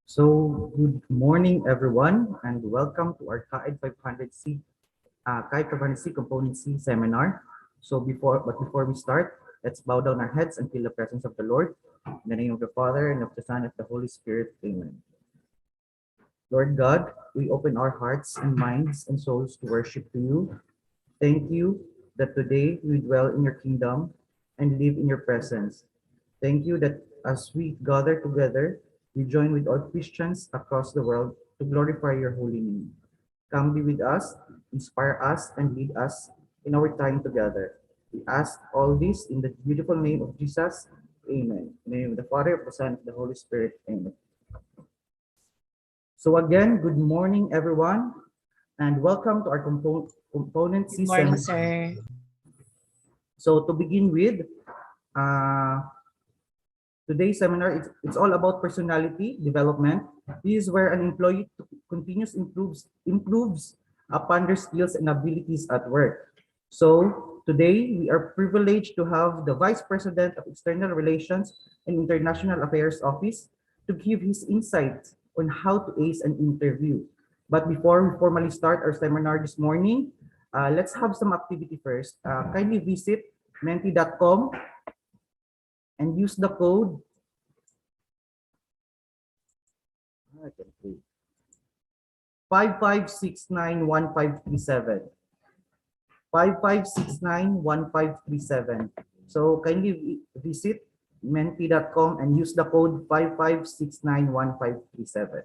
So, good morning, everyone, and welcome to our CAID 500C, CAID 500C Component C seminar. Before we start, let's bow down our heads and feel the presence of the Lord. In the name of the Father, and of the Son, and of the Holy Spirit. Amen. Lord God, we open our hearts and minds and souls to worship to you. Thank you that today we dwell in your kingdom and live in your presence. Thank you that as we gather together, we join with all Christians across the world to glorify your holy name. Come be with us, inspire us, and lead us in our time together. We ask all this in the beautiful name of Jesus. Amen. In the name of the Father, of the Son, and of the Holy Spirit. Amen. So again, good morning, everyone, and welcome to our component C Good morning, seminar. sir. So to begin with, today's seminar, it's all about personality development. This is where an employee continuously improves upon their skills and abilities at work. So today, we are privileged to have the Vice President of External Relations and International Affairs Office to give his insights on how to ace an interview. But before we formally start our seminar this morning, let's have some activity first. Kindly visit menti.com and use the code 55691537. 55691537. So kindly visit menti.com and use the code 55691537.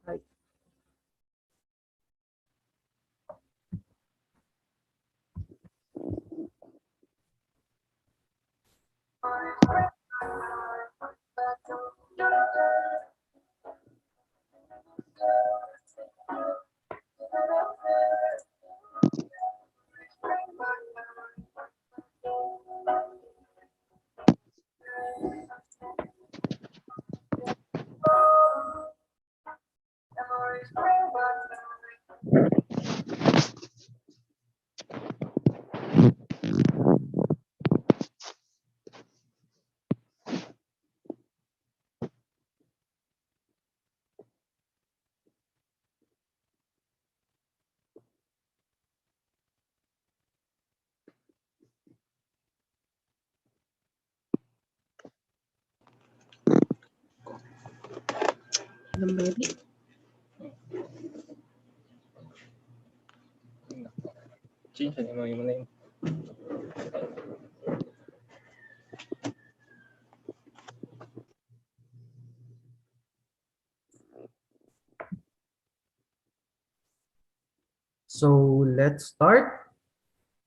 Right. The baby. Change mo yung name. So let's start.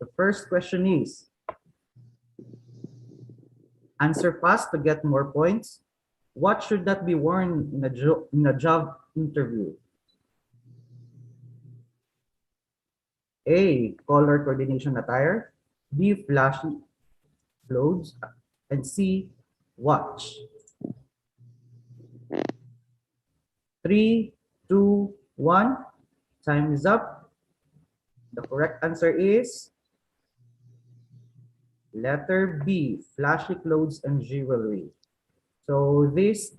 The first question is, answer fast to get more points. What should not be worn in a job interview? A, color coordination attire. B, flashy clothes. And C, watch. 3, 2, 1. Time is up. The correct answer is letter B, flashy clothes and jewelry. So this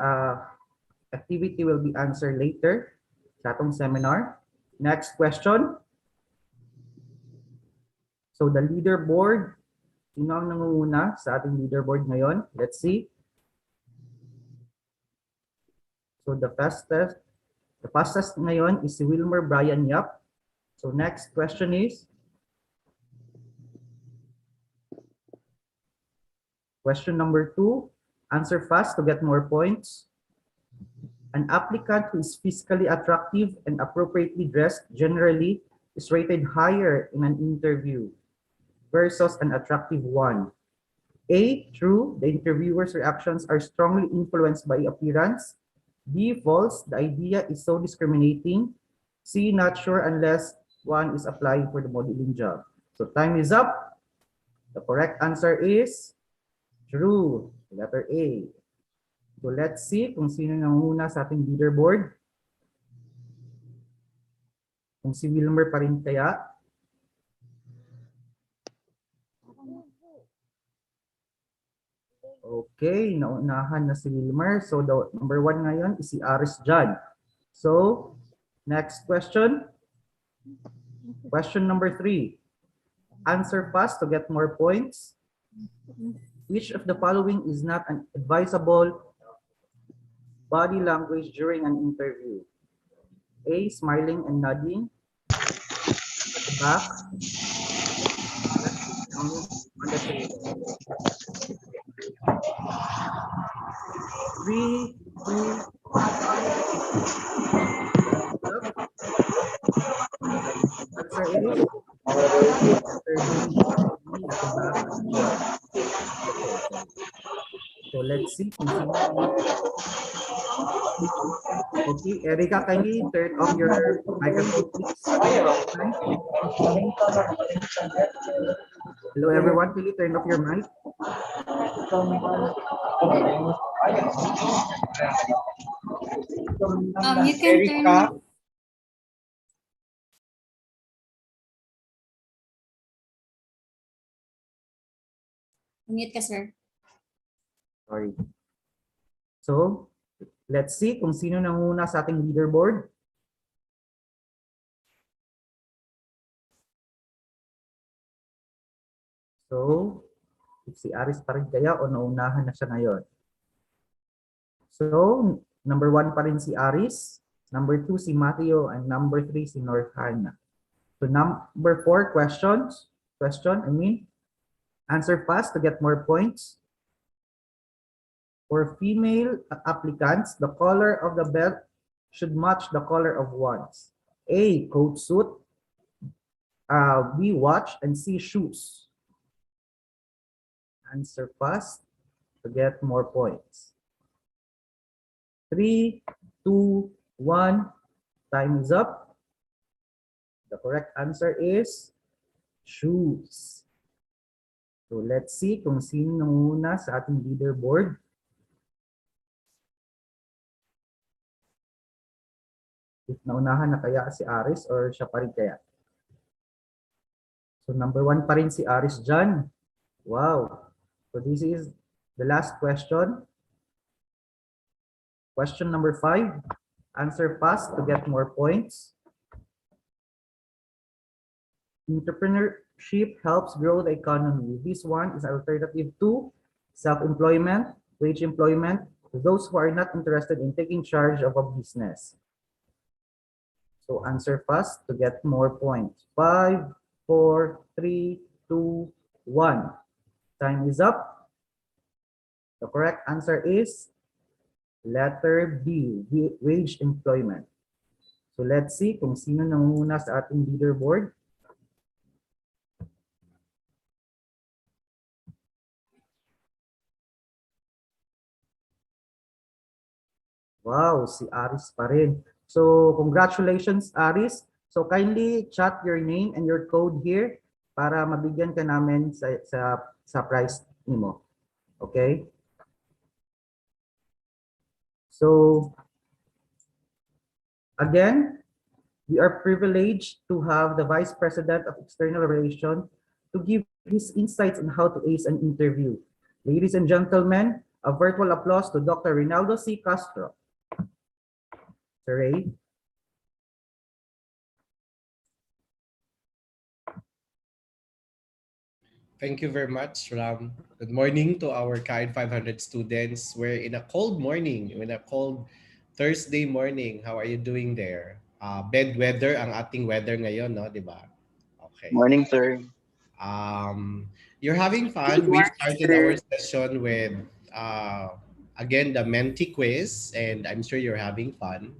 activity will be answered later sa atong seminar. Next question. So the leaderboard, sino ang nangunguna sa ating leaderboard ngayon? Let's see. So the fastest ngayon is si Wilmer Brian Yap. So next question is, question number 2, answer fast to get more points. An applicant who is physically attractive and appropriately dressed generally is rated higher in an interview versus an attractive one. A, true, the interviewer's reactions are strongly influenced by appearance. B, false, the idea is so discriminating. C, not sure unless one is applying for the modeling job. So time is up. The correct answer is true. Letter A. So let's see kung sino nanguna sa ating leaderboard. Kung si Wilmer pa rin kaya. Okay, naunahan na si Wilmer. So the number 1 ngayon is si Aris John. So next question. Question number 3. Answer fast to get more points. Which of the following is not an advisable body language during an interview? A. Smiling and nodding. Back. On the table. 3, 2, 1. Answer is so let's see. Okay, Erica, kindly turn off your microphone, please. Hello, everyone. Can you turn off your mic? You can turn. Mute ka, sir. Sorry. So, let's see kung sino nanguna sa ating leaderboard. So, if si Aris pa rin kaya o naunahan na siya ngayon. So, number 1 pa rin si Aris, number 2 si Matteo, and number 3 si Northana. So, number 4 question, answer fast to get more points. For female applicants, the color of the belt should match the color of one's. A, coat suit, B, watch, and C, shoes. Answer fast to get more points. 3, 2, 1, time is up. The correct answer is shoes. So let's see kung sino nanguna sa ating leaderboard. If naunahan na kaya si Aris or siya pa rin kaya. So number 1 pa rin si Aris John. Wow. So this is the last question. Question number 5. Answer fast to get more points. Entrepreneurship helps grow the economy. This one is alternative to self-employment, wage employment, to those who are not interested in taking charge of a business. So answer fast to get more points. 5, 4, 3, 2, 1. Time is up. The correct answer is letter B, wage employment. So let's see kung sino nanguna sa ating leaderboard. Wow, si Aris pa rin. So congratulations, Aris. So kindly chat your name and your code here para mabigyan ka namin sa prize mo. Okay? So again, we are privileged to have the Vice President of External Relations to give his insights on how to ace an interview. Ladies and gentlemen, a virtual applause to Dr. Rinaldo C. Castro. Sir Ray. Thank you very much, Ram. Good morning to our KAID 500 students. We're in a cold morning, in a cold Thursday morning. How are you doing there? Bad weather ang ating weather ngayon, no? Diba? Okay. Morning, sir. You're having fun. We started our session with, again, the Menti quiz, and I'm sure you're having fun.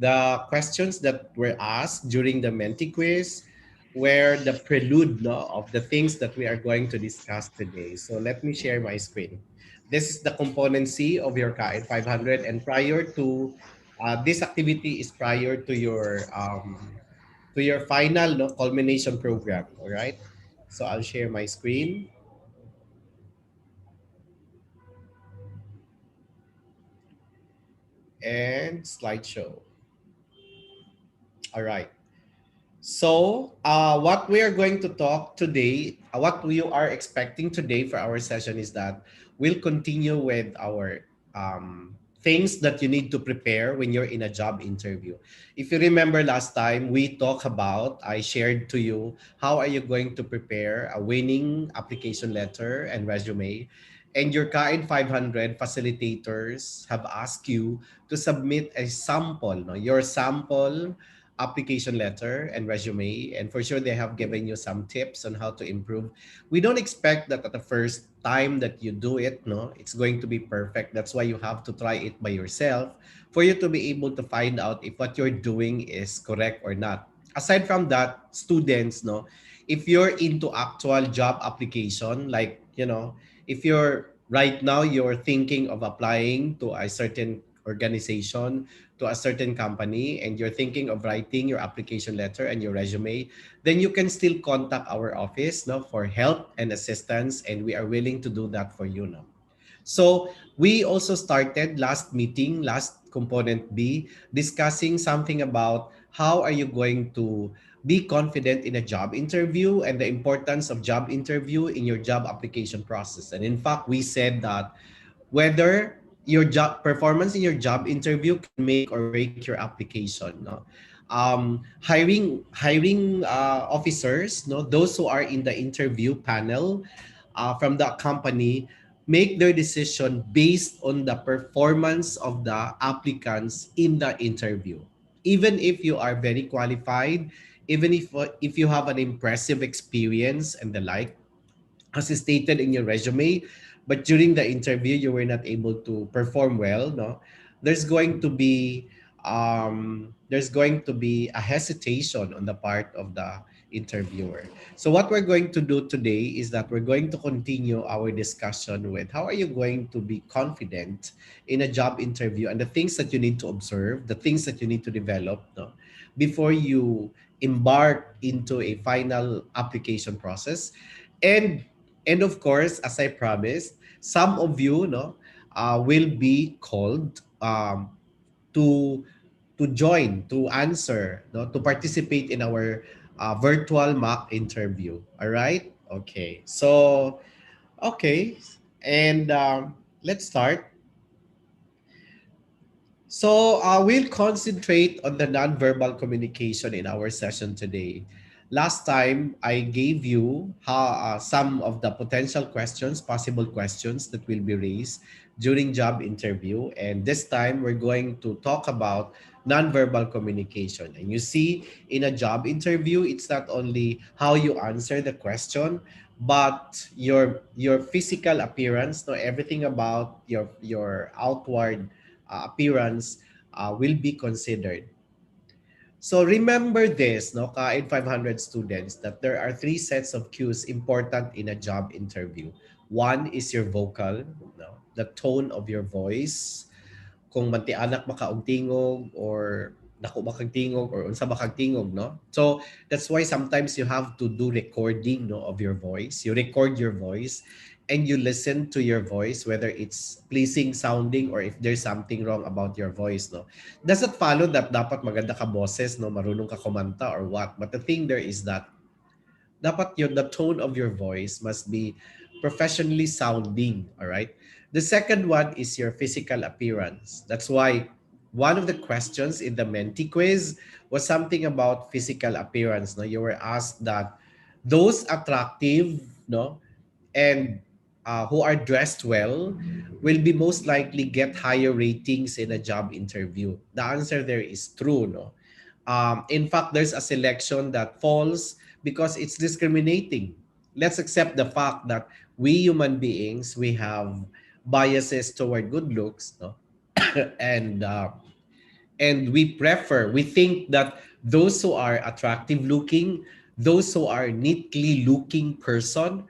The questions that were asked during the Menti quiz were the prelude, no, of the things that we are going to discuss today. So let me share my screen. This is the componency of your KAID 500, and prior to this activity is prior to your final, no, culmination program. All right. So I'll share my screen. and slideshow. All right. So, what we are going to talk today, what we are expecting today for our session is that we'll continue with our things that you need to prepare when you're in a job interview. If you remember last time, we talked about, I shared to you, how are you going to prepare a winning application letter and resume. And your KAID 500 facilitators have asked you to submit a sample, no? Your sample application letter and resume, and for sure they have given you some tips on how to improve. We don't expect that at the first time that you do it, no, it's going to be perfect. That's why you have to try it by yourself for you to be able to find out if what you're doing is correct or not. Aside from that, students, no, if you're into actual job application, like, if you're right now you're thinking of applying to a certain organization, to a certain company, and you're thinking of writing your application letter and your resume, then you can still contact our office, no, for help and assistance, and we are willing to do that for you, no. So we also started last meeting, last component B, discussing something about how are you going to be confident in a job interview and the importance of job interview in your job application process. And in fact, we said that whether your job performance in your job interview can make or break your application, no. Hiring officers, no, those who are in the interview panel from the company, make their decision based on the performance of the applicants in the interview. Even if you are very qualified, even if you have an impressive experience and the like, as stated in your resume, but during the interview you were not able to perform well, no, there's going to be a hesitation on the part of the interviewer. So what we're going to do today is that we're going to continue our discussion with how are you going to be confident in a job interview and the things that you need to observe, the things that you need to develop, no, before you embark into a final application process. And of course, as I promised, some of you, no, will be called to join, to answer, no, to participate in our virtual mock interview. All right. Okay. So okay, and let's start. So we'll concentrate on the nonverbal communication in our session today. Last time, I gave you some of the potential questions, possible questions that will be raised during job interview. And this time, we're going to talk about nonverbal communication. And you see, in a job interview, it's not only how you answer the question, but your physical appearance, no, everything about your outward appearance will be considered. So remember this, no, KAID 500 students, that there are three sets of cues important in a job interview. One is your vocal, no, the tone of your voice. Kung manti-anak maka og tingog or dako ba kag tingog or unsa ba kag tingog, no? So that's why sometimes you have to do recording, no, of your voice. You record your voice and you listen to your voice whether it's pleasing sounding or if there's something wrong about your voice, no. Doesn't follow that dapat maganda ka boses, no, marunong ka kumanta or what. But the thing there is that dapat the tone of your voice must be professionally sounding, all right? The second one is your physical appearance. That's why one of the questions in the Menti quiz was something about physical appearance. No, you were asked that those attractive, no, and who are dressed well will be most likely get higher ratings in a job interview. The answer there is true, no. In fact, there's a selection that falls because it's discriminating. Let's accept the fact that we human beings, we have biases toward good looks, no? and we think that those who are attractive looking, those who are neatly looking person,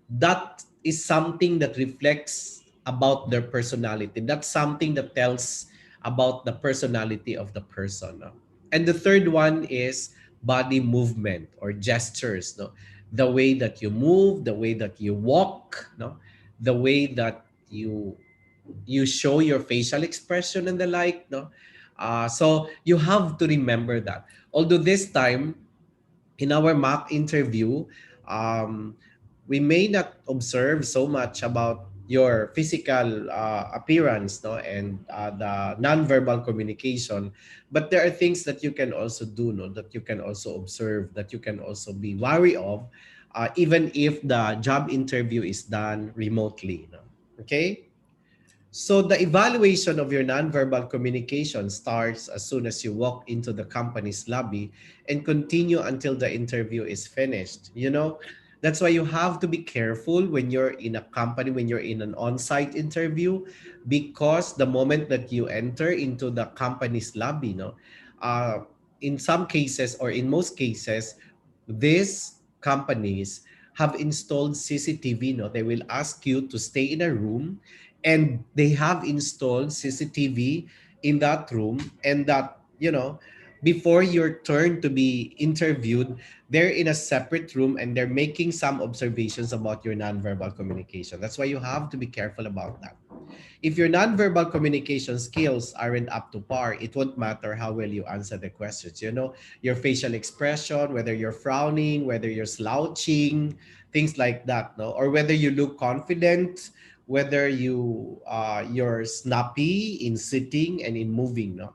that is something that reflects about their personality. That's something that tells about the personality of the person, no? And the third one is body movement or gestures, no? The way that you move, the way that you walk, no? The way that you you show your facial expression and the like, no? So you have to remember that. Although this time, in our mock interview, um, we may not observe so much about your physical appearance, no, and the nonverbal communication, but there are things that you can also do, no, that you can also observe, that you can also be wary of, even if the job interview is done remotely, no? Okay. So the evaluation of your nonverbal communication starts as soon as you walk into the company's lobby and continue until the interview is finished. You know, that's why you have to be careful when you're in a company, when you're in an on-site interview, because the moment that you enter into the company's lobby, no, uh, in some cases or in most cases, these companies have installed CCTV. No, they will ask you to stay in a room, and they have installed CCTV in that room, and that, you know, before your turn to be interviewed, they're in a separate room and they're making some observations about your nonverbal communication. That's why you have to be careful about that. If your nonverbal communication skills aren't up to par, it won't matter how well you answer the questions. You know, your facial expression, whether you're frowning, whether you're slouching, things like that, no? Or whether you look confident, whether you're snappy in sitting and in moving, no?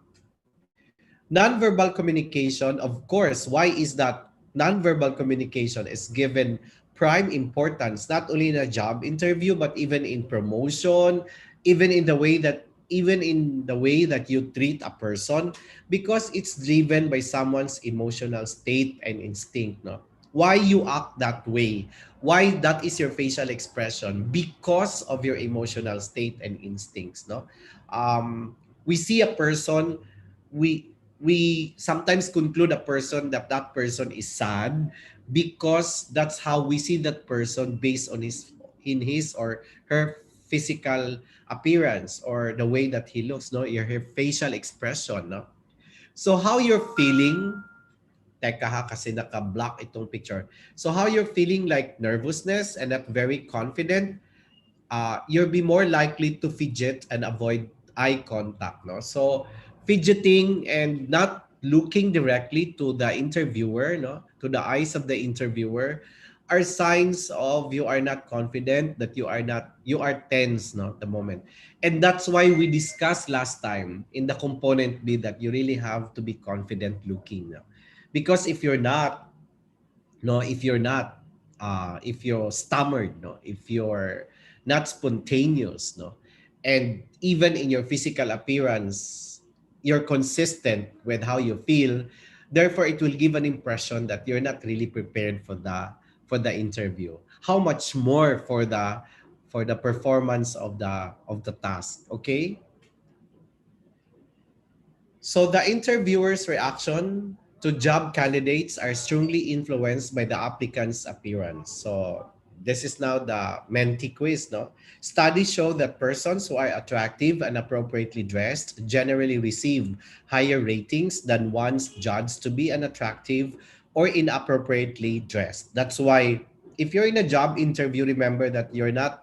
Nonverbal communication, of course, why is that? Nonverbal communication is given prime importance not only in a job interview but even in promotion, even in the way that you treat a person, because it's driven by someone's emotional state and instinct, no? Why you act that way, why that is your facial expression, because of your emotional state and instincts, no? We see a person, we we sometimes conclude a person that that person is sad because that's how we see that person based on his or her physical appearance or the way that he looks, no, her facial expression, no. So how you're feeling, teka ha kasi naka-block itong picture, so how you're feeling, like nervousness and not very confident, you'll be more likely to fidget and avoid eye contact, no? So fidgeting and not looking directly to the interviewer, no, to the eyes of the interviewer, are signs of you are not confident, that you are tense, no, at the moment. And that's why we discussed last time in the component B that you really have to be confident looking, no? Because if you're not, no, if you're stammered, no, if you're not spontaneous, no, and even in your physical appearance you're consistent with how you feel, therefore it will give an impression that you're not really prepared for the interview, how much more for the performance of the task. Okay. So the interviewer's reaction to job candidates are strongly influenced by the applicant's appearance. So this is now the Menti quiz, no? Studies show that persons who are attractive and appropriately dressed generally receive higher ratings than ones judged to be unattractive or inappropriately dressed. That's why if you're in a job interview, remember that you're not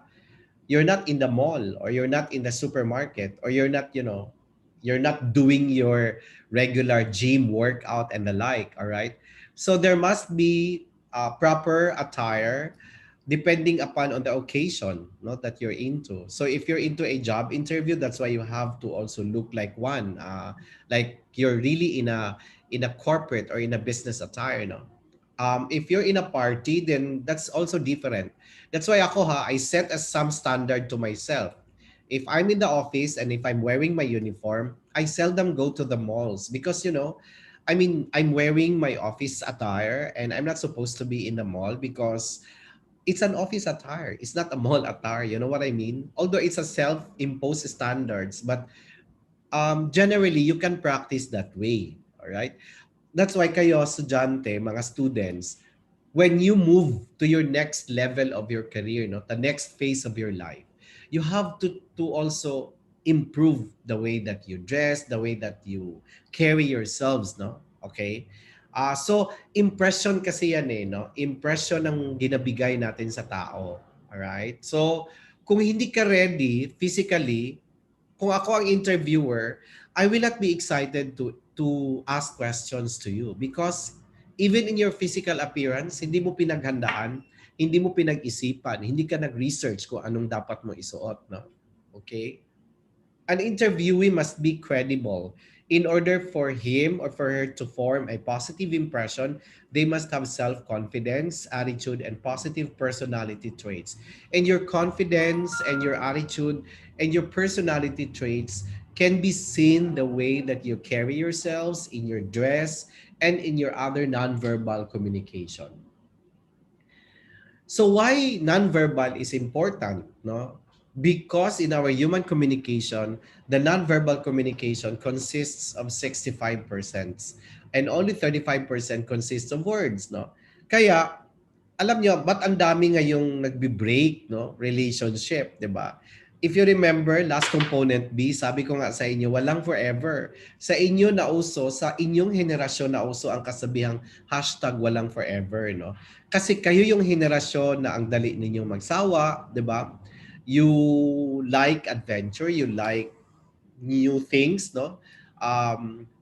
in the mall, or you're not in the supermarket, or you're not, you know, you're not doing your regular gym workout and the like. All right, so there must be proper attire depending upon on the occasion, not that you're into. So if you're into a job interview, that's why you have to also look like one, like you're really in a corporate or in a business attire, no? If you're in a party, then that's also different. That's why ako, I set as some standard to myself. If I'm in the office and if I'm wearing my uniform, I seldom go to the malls because, you know, I mean, I'm wearing my office attire and I'm not supposed to be in the mall because it's an office attire. It's not a mall attire. You know what I mean? Although it's a self-imposed standards, but generally you can practice that way. All right. That's why kayo, estudyante, mga students, when you move to your next level of your career, no, the next phase of your life, you have to also improve the way that you dress, the way that you carry yourselves, no? Okay? So impression kasi yan eh, no? Impression ang ginabigay natin sa tao. Alright? So kung hindi ka ready physically, kung ako ang interviewer, I will not be excited to ask questions to you because even in your physical appearance, hindi mo pinaghandaan, hindi mo pinag-isipan, hindi ka nag-research kung anong dapat mo isuot, no? Okay? An interviewee must be credible. In order for him or for her to form a positive impression, they must have self-confidence, attitude, and positive personality traits. And your confidence and your attitude and your personality traits can be seen the way that you carry yourselves in your dress and in your other nonverbal communication. So why nonverbal is important, no? Because in our human communication, the nonverbal communication consists of 65% and only 35% consists of words, no? Kaya alam nyo, ba't ang dami ngayong nagbe-break, no? Relationship, di ba? If you remember, last component B, sabi ko nga sa inyo, walang forever. Sa inyo nauso, sa inyong henerasyon nauso ang kasabihang hashtag walang forever, no? Kasi kayo yung henerasyon na ang dali ninyong magsawa, di ba? You like adventure, you like new things, no?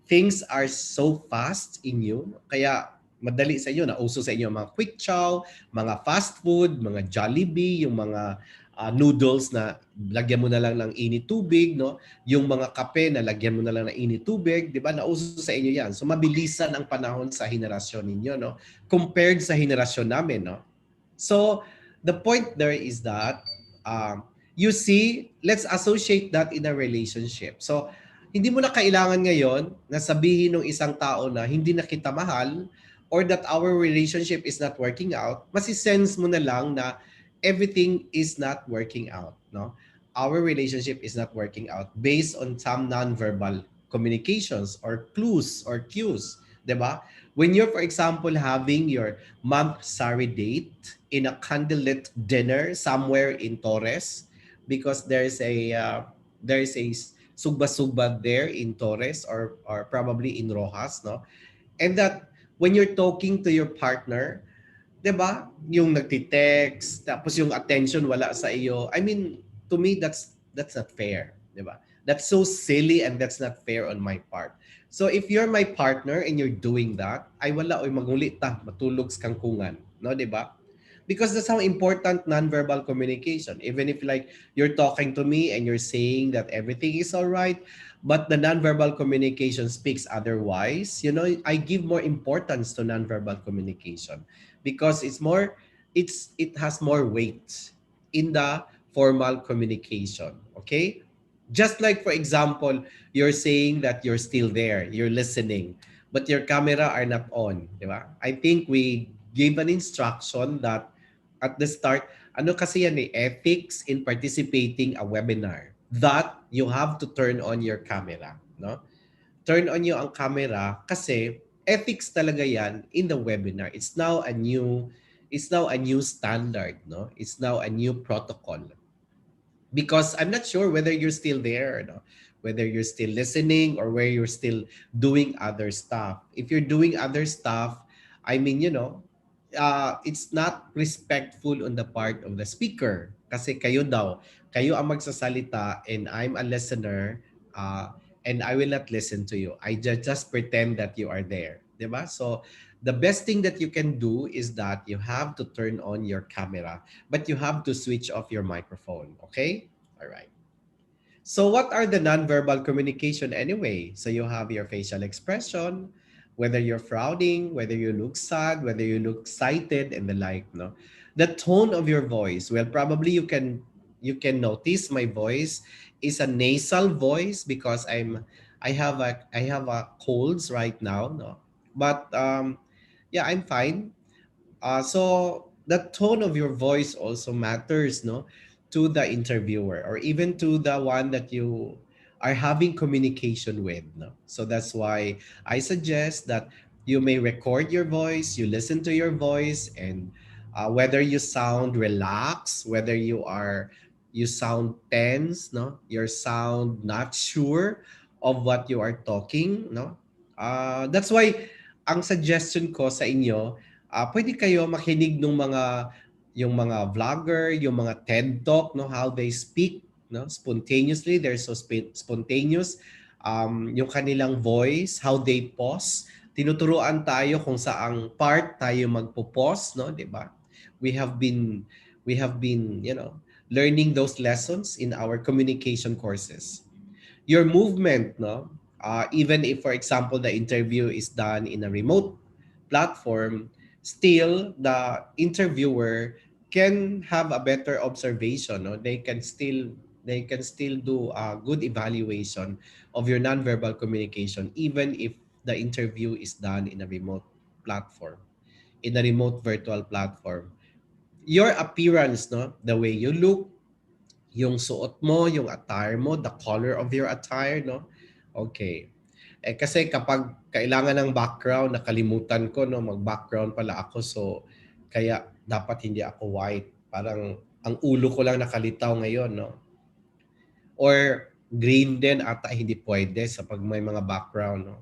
Things are so fast in you, kaya madali sa inyo, nauso sa inyo mga quick chow, mga fast food, mga Jollibee, yung mga noodles na lagyan mo na lang ng init tubig, no? Yung mga kape na lagyan mo na lang ng init tubig, 'di ba? Nauso sa inyo 'yan. So mabilisan ang panahon sa henerasyon ninyo, no? Compared sa henerasyon namin, no? So the point there is that you see, let's associate that in a relationship. So hindi mo na kailangan ngayon na sabihin ng isang tao na hindi na kita mahal or that our relationship is not working out. Masisense mo na lang na everything is not working out, no? Our relationship is not working out based on some nonverbal communications or clues or cues, 'di ba? When you're, for example, having your month-sari date in a candlelit dinner somewhere in Torres, because there's a sugba-sugba there in Torres or probably in Rojas, no? And that when you're talking to your partner, 'di ba? Yung nagti-text, tapos yung attention wala sa iyo. I mean, to me that's not fair, 'di ba? That's so silly and that's not fair on my part. So if you're my partner and you're doing that, ay wala oy magulit ta, matulog sa kangkungan, no, 'di ba? Because that's how important nonverbal communication. Even if like you're talking to me and you're saying that everything is all right, but the nonverbal communication speaks otherwise, you know, I give more importance to nonverbal communication because it has more weight in the formal communication. Okay? Just like, for example, you're saying that you're still there, you're listening, but your camera are not on, di ba? I think we gave an instruction that at the start, ano kasi yan ethics in participating a webinar, that you have to turn on your camera, no? Turn on nyo ang camera kasi ethics talaga yan in the webinar. It's now a new standard, no? It's now a new protocol. Because I'm not sure whether you're still there, no? Whether you're still listening or where you're still doing other stuff. If you're doing other stuff, I mean, it's not respectful on the part of the speaker. Kasi kayo ang magsasalita and I'm a listener and I will not listen to you. I just pretend that you are there. Diba? So the best thing that you can do is that you have to turn on your camera, but you have to switch off your microphone. Okay? All right. So what are the nonverbal communication anyway? So you have your facial expression, whether you're frowning, whether you look sad, whether you look excited and the like, no? The tone of your voice. Well, probably you can notice my voice is a nasal voice because I have a colds right now, no? But yeah, I'm fine. So the tone of your voice also matters, no, to the interviewer or even to the one that you are having communication with, no. So that's why I suggest that you may record your voice, you listen to your voice, and whether you sound relaxed, whether you sound tense, no, you sound not sure of what you are talking, no. That's why ang suggestion ko sa inyo, pwede kayo makinig ng yung mga vlogger, yung mga TED Talk, no, how they speak, no? Spontaneously, they're so spontaneous. Yung kanilang voice, how they pause. Tinuturuan tayo kung saang part tayo magpo-pause, no? 'Di ba? We have been learning those lessons in our communication courses. Your movement, no? Even if, for example, the interview is done in a remote platform, still the interviewer can have a better observation. No? They can still do a good evaluation of your nonverbal communication, even if the interview is done in a remote platform, in a remote virtual platform. Your appearance, no, the way you look, yung suot mo, yung attire mo, the color of your attire, no? Okay. Kasi kapag kailangan ng background, nakalimutan ko, no, mag-background pala ako. So, kaya dapat hindi ako white. Parang ang ulo ko lang nakalitaw ngayon, no? Or green din ata hindi pwede sa pag may mga background, no?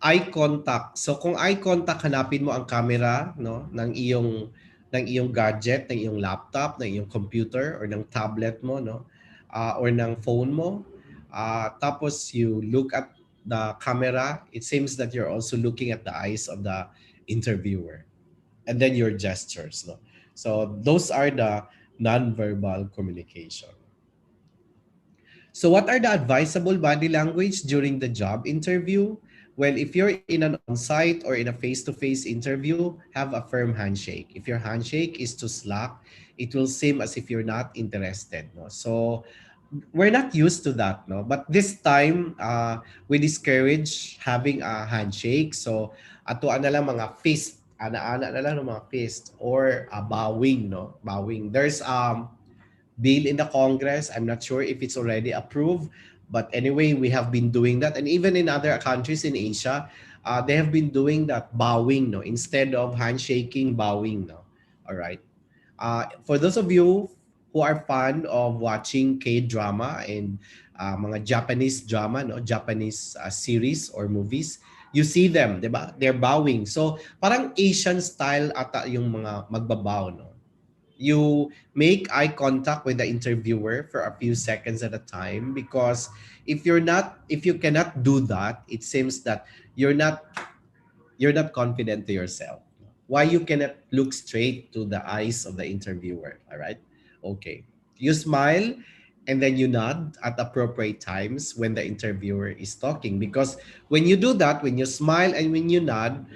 Eye contact. So kung eye contact, hanapin mo ang camera, no, ng iyong gadget, ng iyong laptop, ng iyong computer or ng tablet mo, no, or ng phone mo. Tapos you look at the camera. It seems that you're also looking at the eyes of the interviewer, and then your gestures, no. So those are the nonverbal communication. So what are the advisable body language during the job interview? Well, if you're in an on-site or in a face-to-face interview, have a firm handshake. If your handshake is too slack, it will seem as if you're not interested. No? So we're not used to that. No? But this time, we discourage having a handshake. So atuan na lang mga fist. Ana-ana na lang ng mga fist or bowing. No? Bowing. There's bill in the Congress. I'm not sure if it's already approved, but anyway, we have been doing that, and even in other countries in Asia, they have been doing that bowing, no, instead of handshaking, bowing, no. All right. For those of you who are fond of watching K-drama and mga Japanese drama, no, Japanese series or movies, you see them, 'di ba? They're bowing. So parang Asian style ata yung mga magbabow, no. You make eye contact with the interviewer for a few seconds at a time, because if you cannot do that, it seems that you're not confident to yourself. Why you cannot look straight to the eyes of the interviewer? All right. Okay. You smile and then you nod at appropriate times when the interviewer is talking, because when you do that, when you smile and when you nod,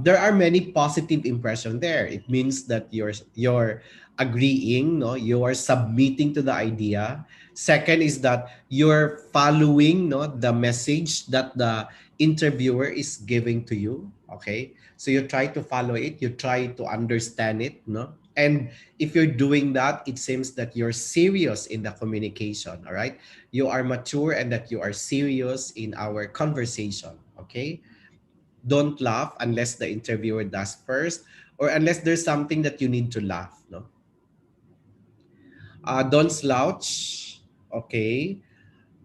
there are many positive impression there. It means that you're agreeing, no, you are submitting to the idea. Second is that you're following, no, the message that the interviewer is giving to you. Okay, so you try to follow it, you try to understand it, no. And if you're doing that, it seems that you're serious in the communication. All right, you are mature and that you are serious in our conversation. Okay, don't laugh unless the interviewer does first, or unless there's something that you need to laugh, no. Don't slouch. Okay,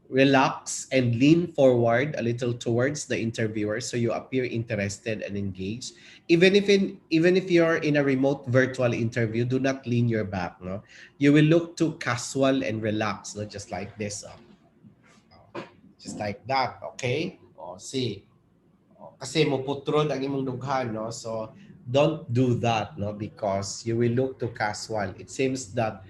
relax and lean forward a little towards the interviewer so you appear interested and engaged. Even if you're in a remote virtual interview, do not lean your back, no. You will look too casual and relaxed, no, just like this, just like that. Okay, see, kasi muputrod ang imong dughan, no. So don't do that, no, because you will look too casual. It seems that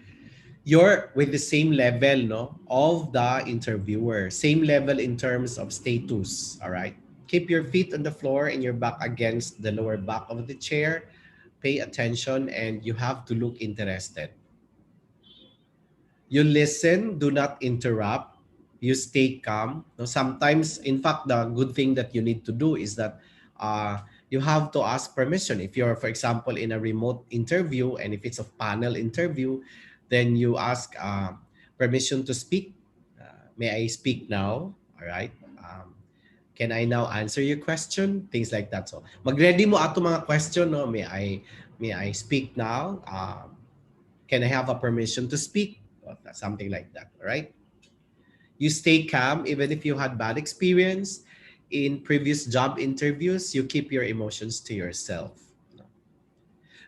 you're with the same level, no, of the interviewer, same level in terms of status. All right, keep your feet on the floor and your back against the lower back of the chair. Pay attention and you have to look interested. You listen, do not interrupt. You stay calm. Now, sometimes, in fact, the good thing that you need to do is that you have to ask permission. If you're, for example, in a remote interview, and if it's a panel interview, then you ask permission to speak. May I speak now? All right. Can I now answer your question? Things like that. So, mag-ready mo ato mga question, no? May I speak now? Can I have a permission to speak? Something like that, all right? You stay calm even if you had bad experience in previous job interviews. You keep your emotions to yourself.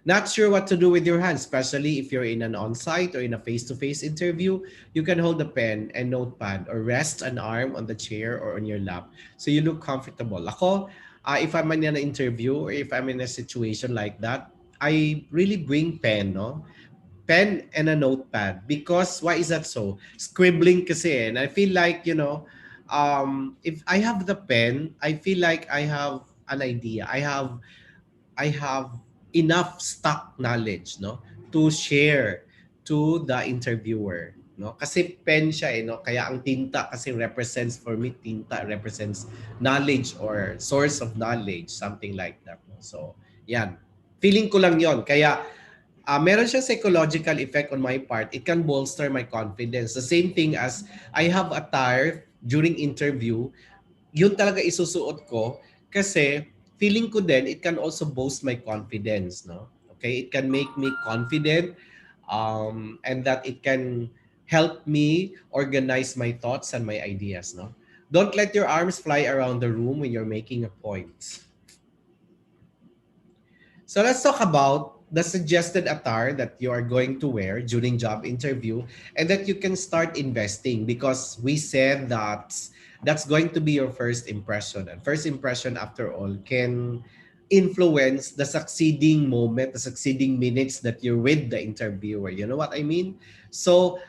Not sure what to do with your hands, especially if you're in an on-site or in a face-to-face interview, you can hold a pen and notepad or rest an arm on the chair or on your lap so you look comfortable. Ako, if I'm in an interview or if I'm in a situation like that, I really bring pen, no? Pen and a notepad. Because why is that so? Scribbling kasi eh. And I feel like, if I have the pen, I feel like I have an idea. I have enough stock knowledge, no, to share to the interviewer, no, kasi pen siya, no, kaya ang tinta kasi represents, for me, tinta represents knowledge or source of knowledge, something like that, no? So yan, feeling ko lang yon, kaya meron siyang psychological effect on my part. It can bolster my confidence, the same thing as I have attire during interview, yun talaga isusuot ko kasi feeling ko din it can also boost my confidence, no? Okay, it can make me confident, and that it can help me organize my thoughts and my ideas, no? Don't let your arms fly around the room when you're making a point. So let's talk about the suggested attire that you are going to wear during job interview and that you can start investing, because we said that that's going to be your first impression. And first impression, after all, can influence the succeeding moment, the succeeding minutes that you're with the interviewer. You know what I mean? So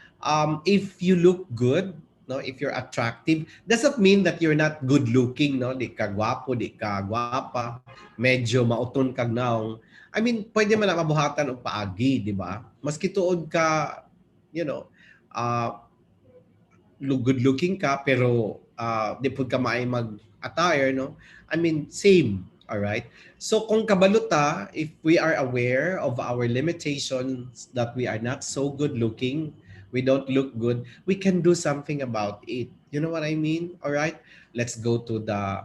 if you look good, no, if you're attractive, doesn't mean that you're not good looking, no? Di ka gwapo, di ka gwapa, medyo mauton kag naong. I mean, pwede man na mabuhatan og paagi, di ba? Maski tuod ka, you know, uh, good looking ka pero di pud ka maay mag-attire, no? I mean, same, all right? So kung kabaluta, if we are aware of our limitations, that we are not so good looking, we don't look good, we can do something about it. You know what I mean? All right? Let's go to the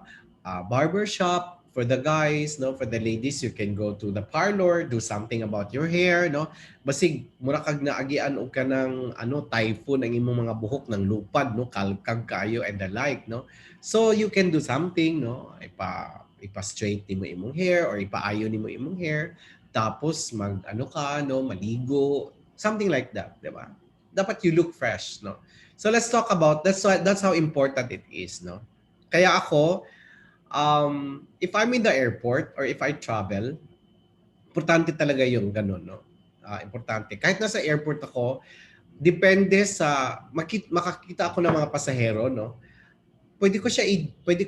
barber shop. For the guys, no, for the ladies, you can go to the parlor, do something about your hair, no. Basig mura kag naagian og kanang typhoon ang imong mga buhok ng lupad, no, kalkag kayo and the like, no. So you can do something, no, ipa-straight nimo imong hair or ipaayo nimo imong hair, tapos ka, no, maligo, something like that, di ba? Dapat you look fresh, no. So let's talk about that's how important it is, no. Kaya ako, if I'm in the airport or if I travel, importante talaga yung ganun, no? Importante. Kahit nasa airport ako, depende sa makakita ako ng mga pasahero, no? Pwede ko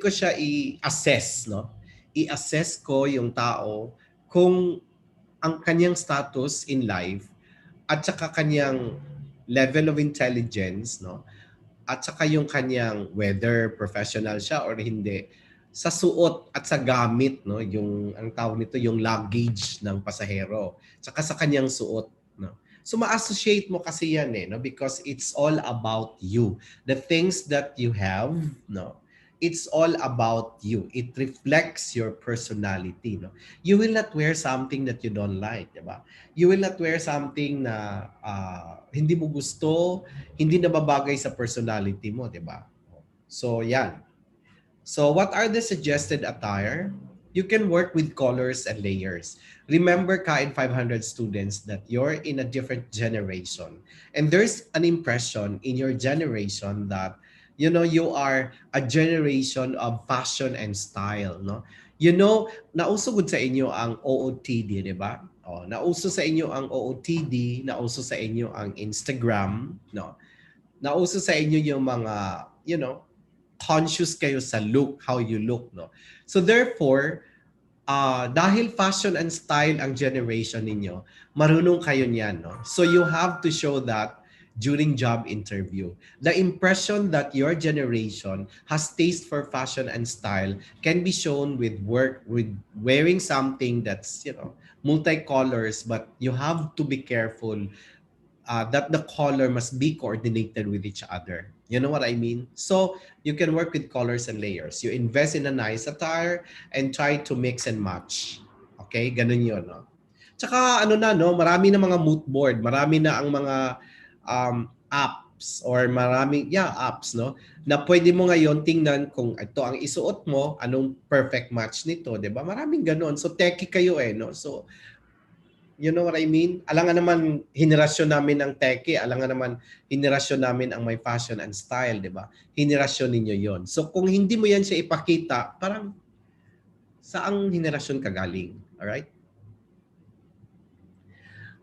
siya i-assess, no? I-assess ko yung tao kung ang kanyang status in life at saka kanyang level of intelligence, no? At saka yung kanyang whether professional siya or hindi, sa suot at sa gamit, no, yung ang tawag nito yung luggage ng pasahero, saka sa kanyang suot, no. So ma-associate mo kasi yan no, because it's all about you, the things that you have, no, it's all about you, it reflects your personality, no. You will not wear something that you don't like, di ba? You will not wear something na hindi mo gusto, hindi na babagay sa personality mo, di ba? So yan. So what are the suggested attire? You can work with colors and layers. Remember, Kain 500 students, that you're in a different generation. And there's an impression in your generation that, you are a generation of fashion and style, no? Nauso gud sa inyo ang OOTD, di ba? Nauso sa inyo ang OOTD, nauso sa inyo ang Instagram, no? Nauso sa inyo yung mga, conscious kayo sa look, how you look, no? So therefore, dahil fashion and style ang generation ninyo, marunong kayo niyan, no? So you have to show that during job interview. The impression that your generation has taste for fashion and style can be shown with wearing something that's, multicolors, but you have to be careful that the color must be coordinated with each other. You know what I mean? So you can work with colors and layers. You invest in a nice attire and try to mix and match. Okay? Ganun yun, no? Tsaka no, marami na mga mood board, marami na ang mga apps or apps, no? Na pwede mo ngayon tingnan kung ito ang isuot mo, anong perfect match nito, 'di ba? Maraming ganoon. So techie kayo no? So You know what I mean? Alangan naman henerasyon namin ang teke, alangan naman henerasyon namin ang may fashion and style, di ba? Henerasyon ninyo yon. So kung hindi mo yan siya ipakita, parang saang henerasyon ka galing? Alright?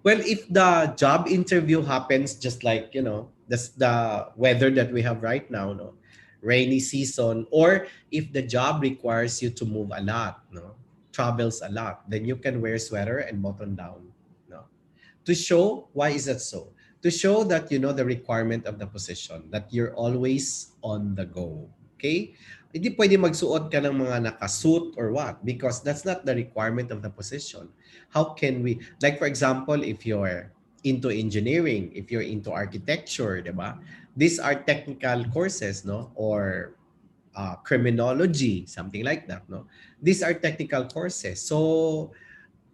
Well, if the job interview happens just like, the weather that we have right now, no? Rainy season, or if the job requires you to move a lot, no? Travels a lot, then you can wear sweater and button down, no? To show, why is that so? To show that you know the requirement of the position, that you're always on the go. Okay? Hindi pwede magsuot ka ng mga nakasuit or what, because that's not the requirement of the position. How can we, like for example, if you're into engineering, if you're into architecture, diba? These are technical courses, no? Or criminology, something like that, no? These are technical courses. So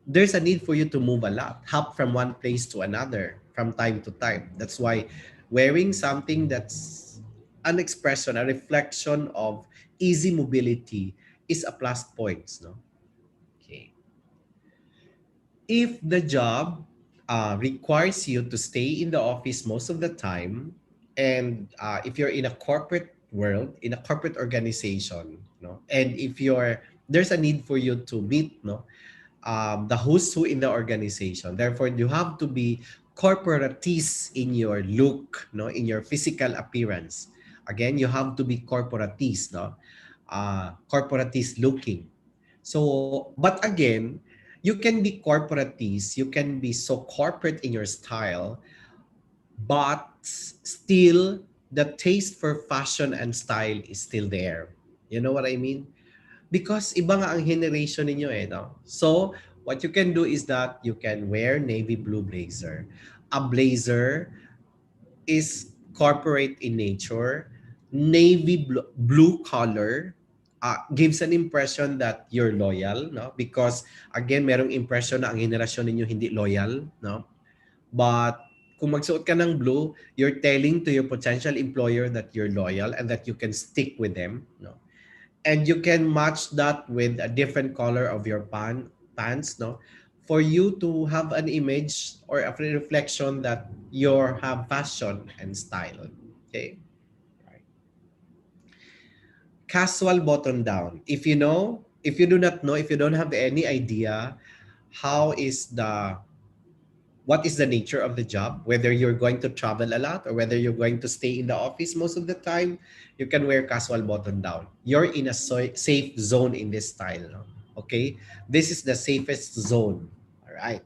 there's a need for you to move a lot, hop from one place to another from time to time. That's why wearing something that's an expression, a reflection of easy mobility is a plus point, no? Okay. If the job requires you to stay in the office most of the time, and if you're in a corporate world, in a corporate organization, no, and if there's a need for you to meet, no, the who's who in the organization. Therefore, you have to be corporatist in your look, no, in your physical appearance. Again, you have to be corporatist, no, corporatist looking. So, but again, you can be corporatist, you can be so corporate in your style, but still the taste for fashion and style is still there. You know what I mean? Because iba nga ang generation ninyo no? So, what you can do is that you can wear navy blue blazer. A blazer is corporate in nature. Navy blue color gives an impression that you're loyal, no? Because again, merong impression na ang generasyon ninyo hindi loyal, no? But kung magsuot ka ng blue, you're telling to your potential employer that you're loyal and that you can stick with them, no? And you can match that with a different color of your pants, no? For you to have an image or a reflection that you have fashion and style. Okay? Right. Casual button down. If you do not know, if you don't have any idea what is the nature of the job, whether you're going to travel a lot or whether you're going to stay in the office most of the time, you can wear casual button down. You're in a safe zone in this style. No? Okay? This is the safest zone. All right.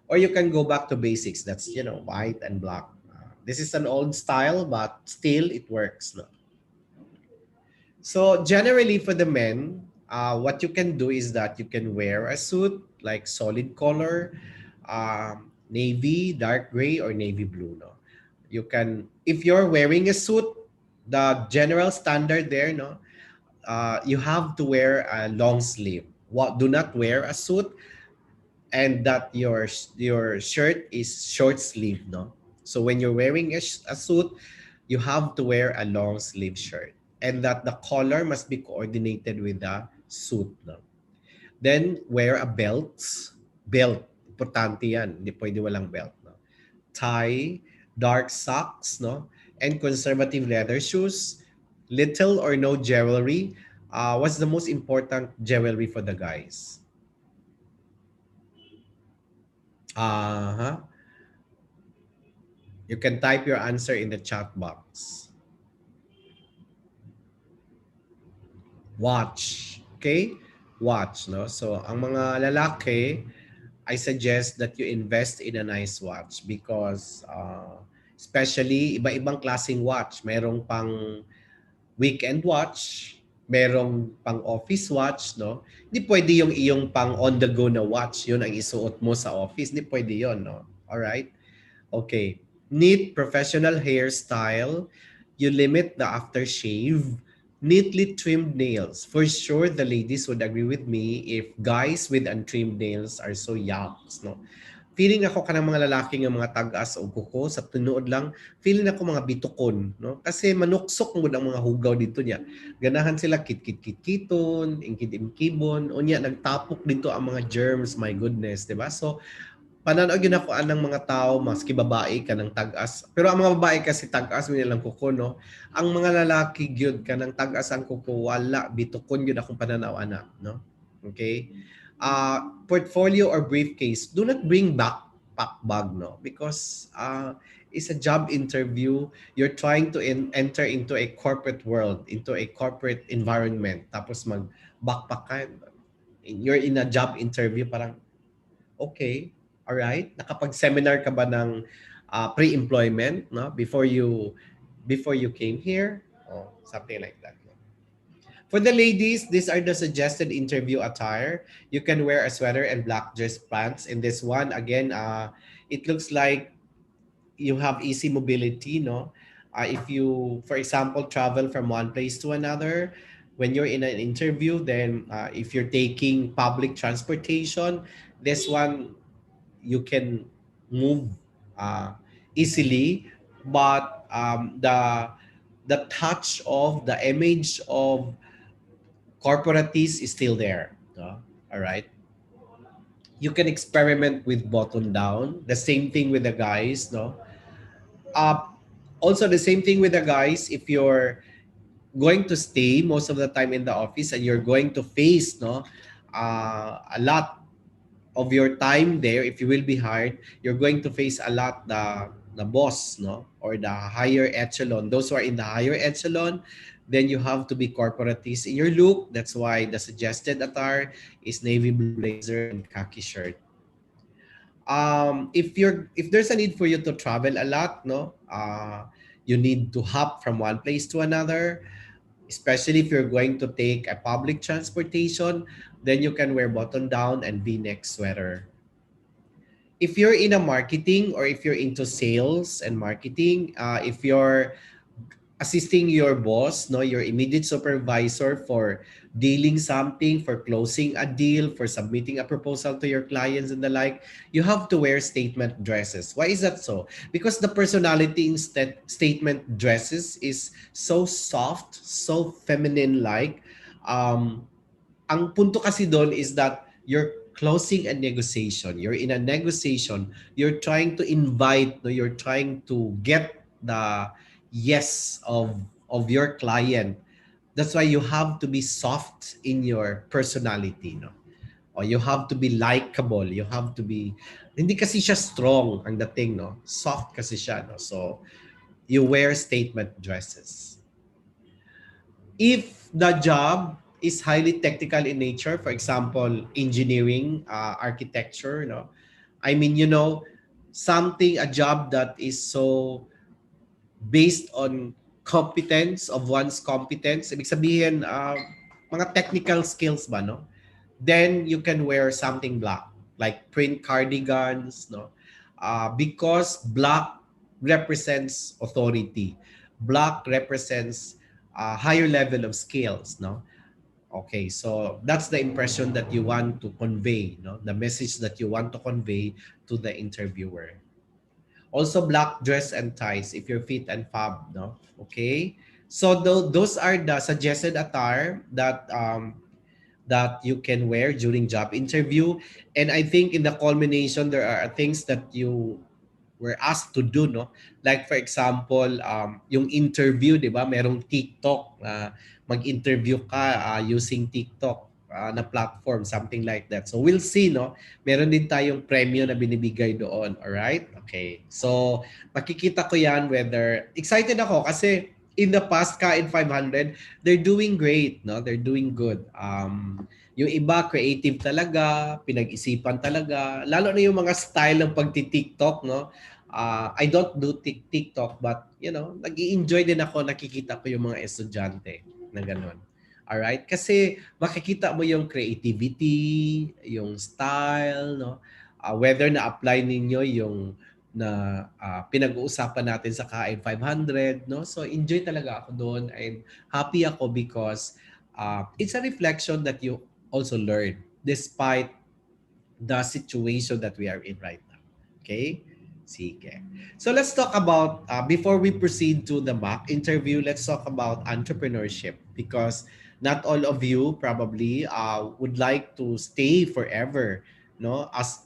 Or you can go back to basics. That's, white and black. This is an old style, but still it works. No? So generally for the men, what you can do is that you can wear a suit like solid color, navy, dark gray, or navy blue. No, you can, if you're wearing a suit, the general standard there, no, you have to wear a long sleeve. Do not wear a suit and that your shirt is short sleeve. No, so when you're wearing a suit, you have to wear a long sleeve shirt, and that the collar must be coordinated with the suit. No? Then wear a belt. Importante yan. Hindi pwede walang belt. No? Tie, dark socks, no? And conservative leather shoes. Little or no jewelry. What's the most important jewelry for the guys? You can type your answer in the chat box. Watch. Okay? Watch, no? So, ang mga lalaki, I suggest that you invest in a nice watch because especially iba-ibang klaseng watch. Merong pang weekend watch, merong pang office watch, no? Hindi pwede yung iyong pang on the go na watch, yun ang isuot mo sa office. Hindi pwede yun, no? All right? Okay. Neat professional hairstyle. You limit the aftershave. Neatly trimmed nails. For sure, the ladies would agree with me if guys with untrimmed nails are so yucks, no? Feeling ako kanang mga lalaki ng mga tagas o kuko sa tinuod lang, feeling ako mga bitukon, no? Kasi manuksok mo ang mga hugaw dito niya. Ganahan sila kit-kit-kit-kiton, ingkid-ingkibon, o niya nagtapok dito ang mga germs, my goodness, 'di ba? So pananaw yun ako anang mga tao, maski babae ka ng tag-as. Pero ang mga babae kasi tag-as, may nilang kuko, no? Ang mga lalaki gyud ka ng tag-as ang kuko, wala, bitukon yun akong pananaw, anak, no? Okay? Portfolio or briefcase, do not bring backpack bag, no? Because it's a job interview. You're trying to enter into a corporate world, into a corporate environment. Tapos mag-backpack ka. You're in a job interview, parang, okay, all right. Nakapag-seminar ka ba ng pre-employment, no? Before you came here? Oh, something like that. For the ladies, these are the suggested interview attire. You can wear a sweater and black dress pants. In this one, again, it looks like you have easy mobility, no? If you, for example, travel from one place to another, when you're in an interview, then if you're taking public transportation, this one you can move easily, but the touch of the image of corporatis is still there. No? All right. You can experiment with button down. The same thing with the guys. No. Uh, Also, the same thing with the guys. If you're going to stay most of the time in the office and you're going to face a lot of your time there, if you will be hired, you're going to face a lot the boss, no, or the higher echelon. Those who are in the higher echelon, then you have to be corporatist in your look. That's why the suggested attire is navy blue blazer and khaki shirt. If there's a need for you to travel a lot, no, you need to hop from one place to another, especially if you're going to take a public transportation, then you can wear button down and v-neck sweater. If you're in a marketing or if you're into sales and marketing, if you're assisting your boss, no, your immediate supervisor for dealing something, for closing a deal, for submitting a proposal to your clients and the like, you have to wear statement dresses. Why is that so? Because the personality in statement dresses is so soft, so feminine-like. Ang punto kasi doon is that you're closing a negotiation. You're in a negotiation. You're trying to invite, no, you're trying to get the yes of your client. That's why you have to be soft in your personality, no? Or you have to be likable. You have to be, hindi kasi siya strong ang dating, no? Soft kasi siya, no? So you wear statement dresses. If the job is highly technical in nature, for example, engineering, architecture, no? I mean, a job that is so based on competence of one's competence, ibig sabihin, mga technical skills ba, no? Then you can wear something black, like print cardigans, no? Because black represents authority. Black represents a higher level of skills, no? Okay, so that's the impression that you want to convey, no? The message that you want to convey to the interviewer. Also, black dress and ties if you're fit and fab, no? Okay? So those are the suggested attire that you can wear during job interview. And I think in the culmination, there are things that you were asked to do, no? Like for example, yung interview, di ba? Merong TikTok, mag-interview ka using TikTok na platform, something like that. So we'll see, no? Meron din tayong premyo na binibigay doon, alright? Okay. So makikita ko yan whether, excited ako kasi in the past, Kain 500, they're doing great, no? They're doing good. Yung iba, creative talaga, pinag-isipan talaga. Lalo na yung mga style ng pagti-TikTok, no? I don't do TikTok, but, nag-i-enjoy din ako, nakikita ko yung mga estudyante na gano'n. Alright? Kasi makikita mo yung creativity, yung style, no? Whether na-apply ninyo yung na pinag-uusapan natin sa Kain 500, no? So enjoy talaga ako doon and happy ako because it's a reflection that you also learn despite the situation that we are in right now. Okay? Sige. So let's talk about, before we proceed to the mock interview, let's talk about entrepreneurship because not all of you probably would like to stay forever no, as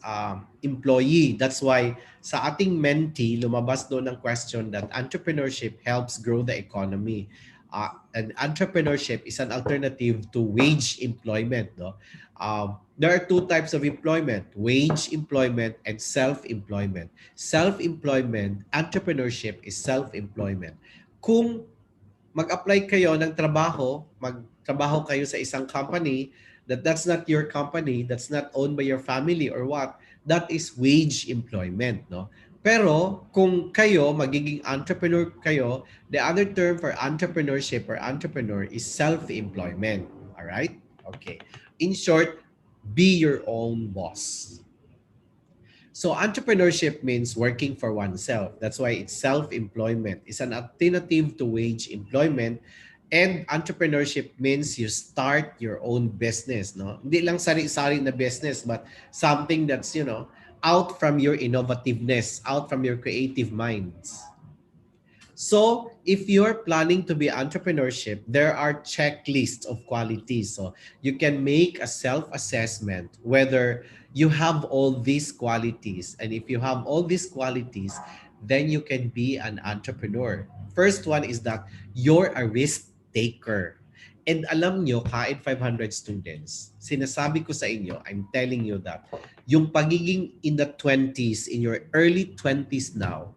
employee. That's why sa ating mentee lumabas doon ng question that entrepreneurship helps grow the economy. And entrepreneurship is an alternative to wage employment, no. There are two types of employment: wage employment and self-employment. Self-employment, entrepreneurship is self-employment. Kung mag-apply kayo ng trabaho, magtrabaho kayo sa isang company that's not your company, that's not owned by your family or what, that is wage employment, no? Pero kung kayo magiging entrepreneur kayo, the other term for entrepreneurship or entrepreneur is self-employment. All right? Okay. In short, be your own boss. So entrepreneurship means working for oneself. That's why it's self-employment. It's an alternative to wage employment. And entrepreneurship means you start your own business, no? Hindi lang sari-sari na business, but something that's, out from your innovativeness, out from your creative minds. So, if you're planning to be entrepreneurship, there are checklists of qualities. So, you can make a self-assessment whether you have all these qualities. And if you have all these qualities, then you can be an entrepreneur. First one is that you're a risk taker. And alam nyo, kahit 500 students, sinasabi ko sa inyo, I'm telling you that yung pagiging in the 20s, in your early 20s now,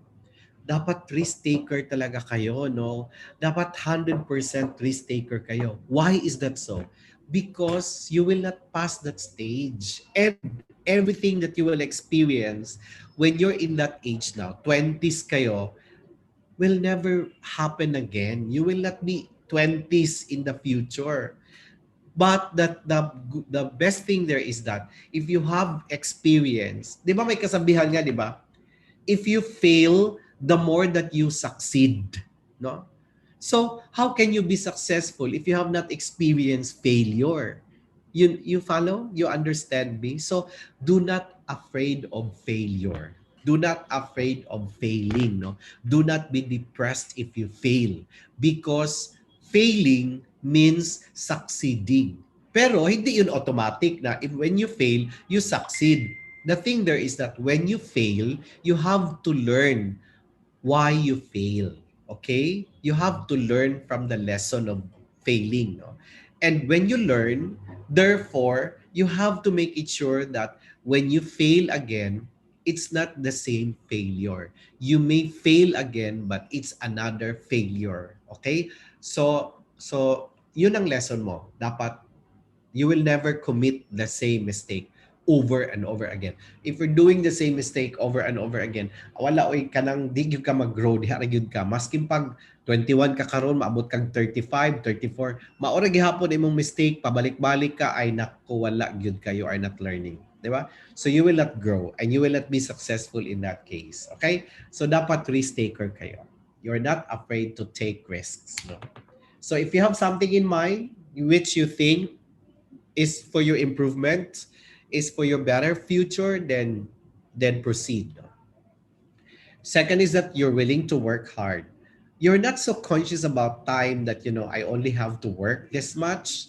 dapat risk taker talaga kayo, no? Dapat 100% risk taker kayo. Why is that so? Because you will not pass that stage. And everything that you will experience when you're in that age now, 20s kayo, will never happen again. You will not be 20s in the future. But the best thing there is that if you have experience, di ba may kasabihan nga, di ba? If you fail, the more that you succeed, no? So how can you be successful if you have not experienced failure? You follow? You understand me? So do not afraid of failure. Do not afraid of failing, no? Do not be depressed if you fail, because failing means succeeding. Pero hindi yun automatic na if when you fail, you succeed. The thing there is that when you fail, you have to learn why you fail. Okay? You have to learn from the lesson of failing. No? And when you learn, therefore, you have to make it sure that when you fail again, it's not the same failure. You may fail again, but it's another failure. Okay? So yun ang lesson mo. Dapat you will never commit the same mistake over and over again. If you're doing the same mistake over and over again, wala oy kanang di gyud ka mag-grow, diha ra gyud ka. Maskin pag 21 ka karon, maabot kag 35, 34, maura gihapon imong mistake, pabalik-balik ka, ay naku, wala gyud ka, you are not learning. Di ba? So you will not grow and you will not be successful in that case. Okay? So dapat risk taker kayo. You're not afraid to take risks. No? So if you have something in mind which you think is for your improvement, is for your better future, then proceed. Second is that you're willing to work hard. You're not so conscious about time that, I only have to work this much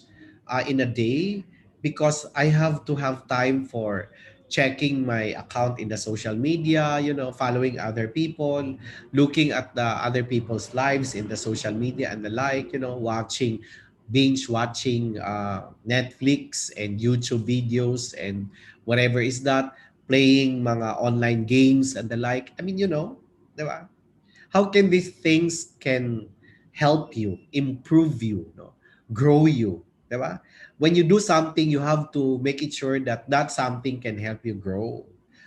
in a day because I have to have time for checking my account in the social media, following other people, looking at the other people's lives in the social media and the like, binge watching Netflix and YouTube videos and whatever is that, playing mga online games and the like. I mean, di ba? How can these things can help you, improve you, no? Grow you, di ba? When you do something, you have to make it sure that that something can help you grow.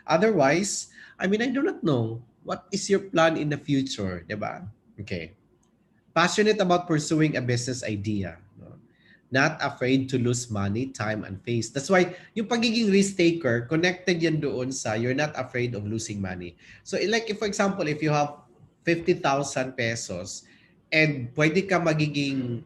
Otherwise, I mean, I do not know. What is your plan in the future, di ba? Okay. Passionate about pursuing a business idea. No? Not afraid to lose money, time, and face. That's why yung pagiging risk taker, connected yan doon sa you're not afraid of losing money. So like if for example, if you have 50,000 pesos and pwede ka magnegosyo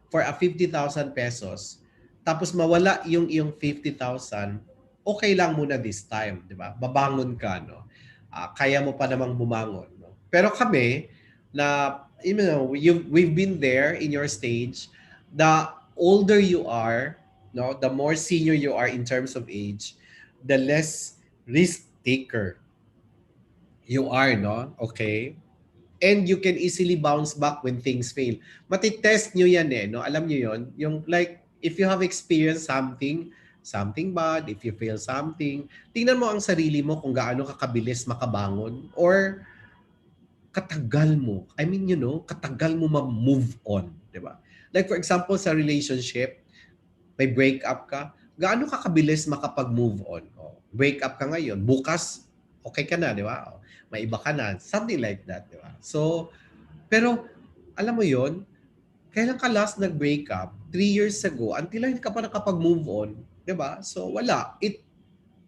for a 50,000 pesos, tapos mawala yung iyong 50,000, okay lang muna this time, di ba? Babangon ka, no? Kaya mo pa namang bumangon, no? Pero kami, na we've been there in your stage. The older you are, no, the more senior you are in terms of age, the less risk taker you are, no? Okay? And you can easily bounce back when things fail. Matitest nyo yan eh, no? Alam nyo yon. Yung like, if you have experienced something bad, if you fail something, tingnan mo ang sarili mo kung gaano ka kabilis makabangon or katagal mo. I mean, katagal mo ma-move on, di ba? Like for example, sa relationship, may breakup ka, gaano ka kabilis makapag-move on? Oh, break up ka ngayon, bukas, okay ka na, di ba? Oh, may iba ka na, something like that, di ba? So, pero, alam mo yon, kailan ka last nag-break up? 3 years ago, until hindi ka pa nakapag-move on, di ba? So, wala. It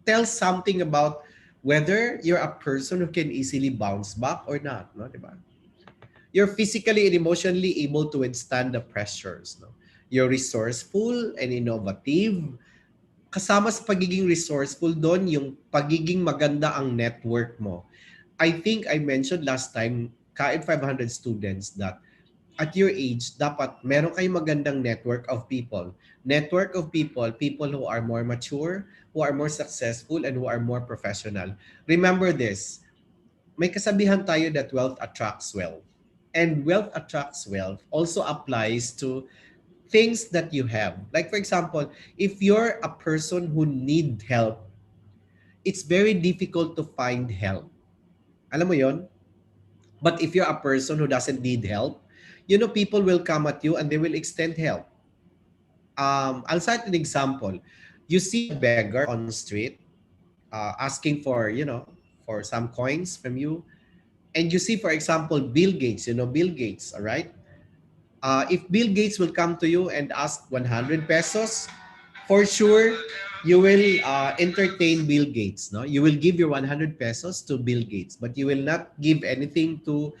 tells something about whether you're a person who can easily bounce back or not, no? Di ba? You're physically and emotionally able to withstand the pressures, no? You're resourceful and innovative. Kasama sa pagiging resourceful doon, yung pagiging maganda ang network mo. I think I mentioned last time, kahit 500 students, that at your age, dapat meron kayong magandang network of people. Network of people, people who are more mature, who are more successful, and who are more professional. Remember this, may kasabihan tayo that wealth attracts wealth. And wealth attracts wealth also applies to things that you have. Like for example, if you're a person who need help, it's very difficult to find help. Alam mo yon? But if you're a person who doesn't need help, people will come at you and they will extend help. I'll cite an example. You see a beggar on the street asking for some coins from you. And you see, for example, Bill Gates, Bill Gates, all right? If Bill Gates will come to you and ask 100 pesos, for sure, you will entertain Bill Gates. No, you will give your 100 pesos to Bill Gates, but you will not give anything to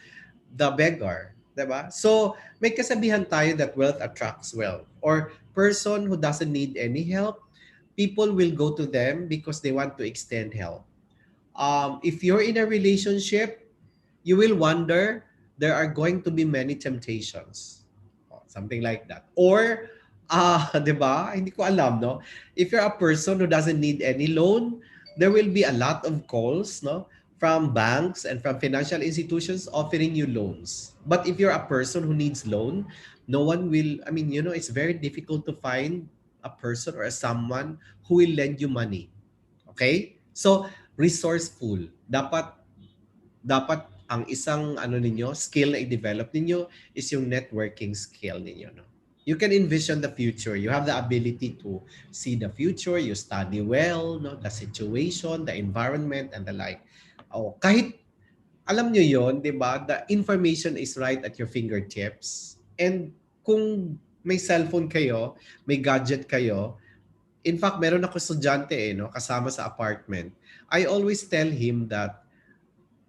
the beggar. Diba? So, may kasabihan tayo that wealth attracts wealth. Or person who doesn't need any help, people will go to them because they want to extend help. If you're in a relationship, you will wonder, there are going to be many temptations. Something like that. Or, di ba? Hindi ko alam, no? If you're a person who doesn't need any loan, there will be a lot of calls, no? From banks and from financial institutions offering you loans. But if you're a person who needs loan, no one will, it's very difficult to find a person or someone who will lend you money. Okay? So, resourceful. Dapat ang isang skill na i-develop ninyo is yung networking skill ninyo, no? You can envision the future. You have the ability to see the future. You study well, no? The situation, the environment, and the like. Oh, kahit alam nyo yon, di ba? The information is right at your fingertips. And kung may cellphone kayo, may gadget kayo, in fact, meron ako estudyante no? Kasama sa apartment. I always tell him that,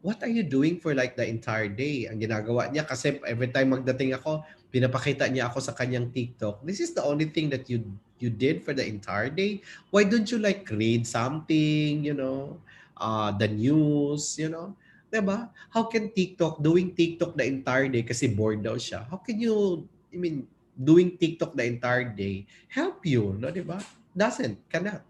what are you doing for like the entire day? Ang ginagawa niya, kasi every time magdating ako, pinapakita niya ako sa kanyang TikTok. This is the only thing that you did for the entire day. Why don't you like read something, the news, Diba? How can doing TikTok the entire day kasi bored daw siya? How can you, doing TikTok the entire day help you, no, diba? Cannot.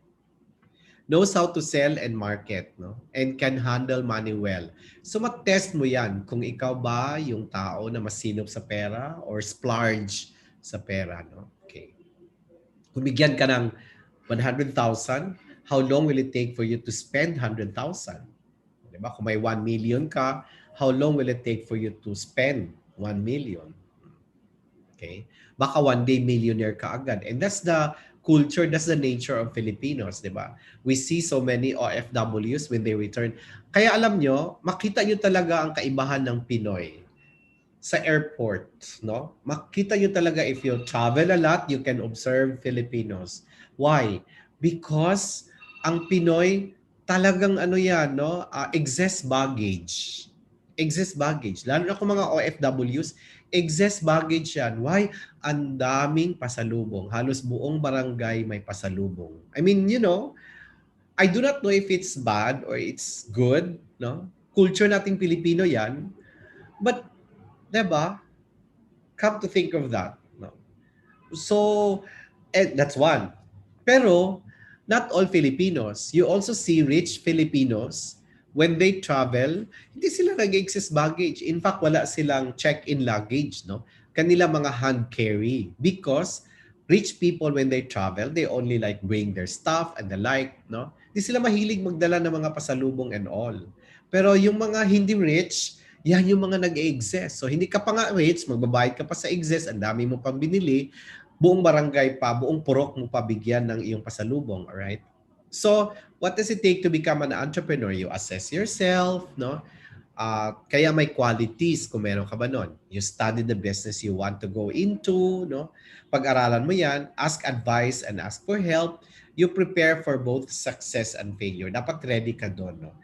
Knows how to sell and market, no? And can handle money well. So mat-test mo yan kung ikaw ba yung tao na masinop sa pera or splurge sa pera, no? Okay. Kung bigyan ka ng 100,000, how long will it take for you to spend 100,000? Diba? Kung may 1 million ka, how long will it take for you to spend 1 million? Okay? Baka one day millionaire ka agad. And that's the culture, that's the nature of Filipinos, di ba? We see so many OFWs when they return. Kaya alam nyo, makita nyo talaga ang kaibahan ng Pinoy sa airport, no? Makita nyo talaga if you travel a lot, you can observe Filipinos. Why? Because ang Pinoy talagang excess baggage. Excess baggage. Lalo na kung mga OFWs, excess baggage yan. Why? Ang daming pasalubong. Halos buong barangay may pasalubong. I do not know if it's bad or it's good, no? Culture nating Pilipino yan. But, diba? Come to think of that, no? So, that's one. Pero not all Filipinos. You also see rich Filipinos when they travel, hindi sila nag-excess baggage. In fact, wala silang check-in luggage, no? Kanila mga hand carry because rich people when they travel, they only like bring their stuff and the like, no? Hindi sila mahilig magdala ng mga pasalubong and all. Pero yung mga hindi rich, yan yung mga nag-excess. So hindi ka pa nga rich, magbabayad ka pa sa excess, ang dami mo pang binili, buong barangay pa, buong purok mo pa bigyan ng iyong pasalubong, alright? So, what does it take to become an entrepreneur? You assess yourself, no? Kaya may qualities kung meron ka ba nun. You study the business you want to go into, no? Pag-aralan mo yan, ask advice and ask for help. You prepare for both success and failure. Dapat ready ka doon, no?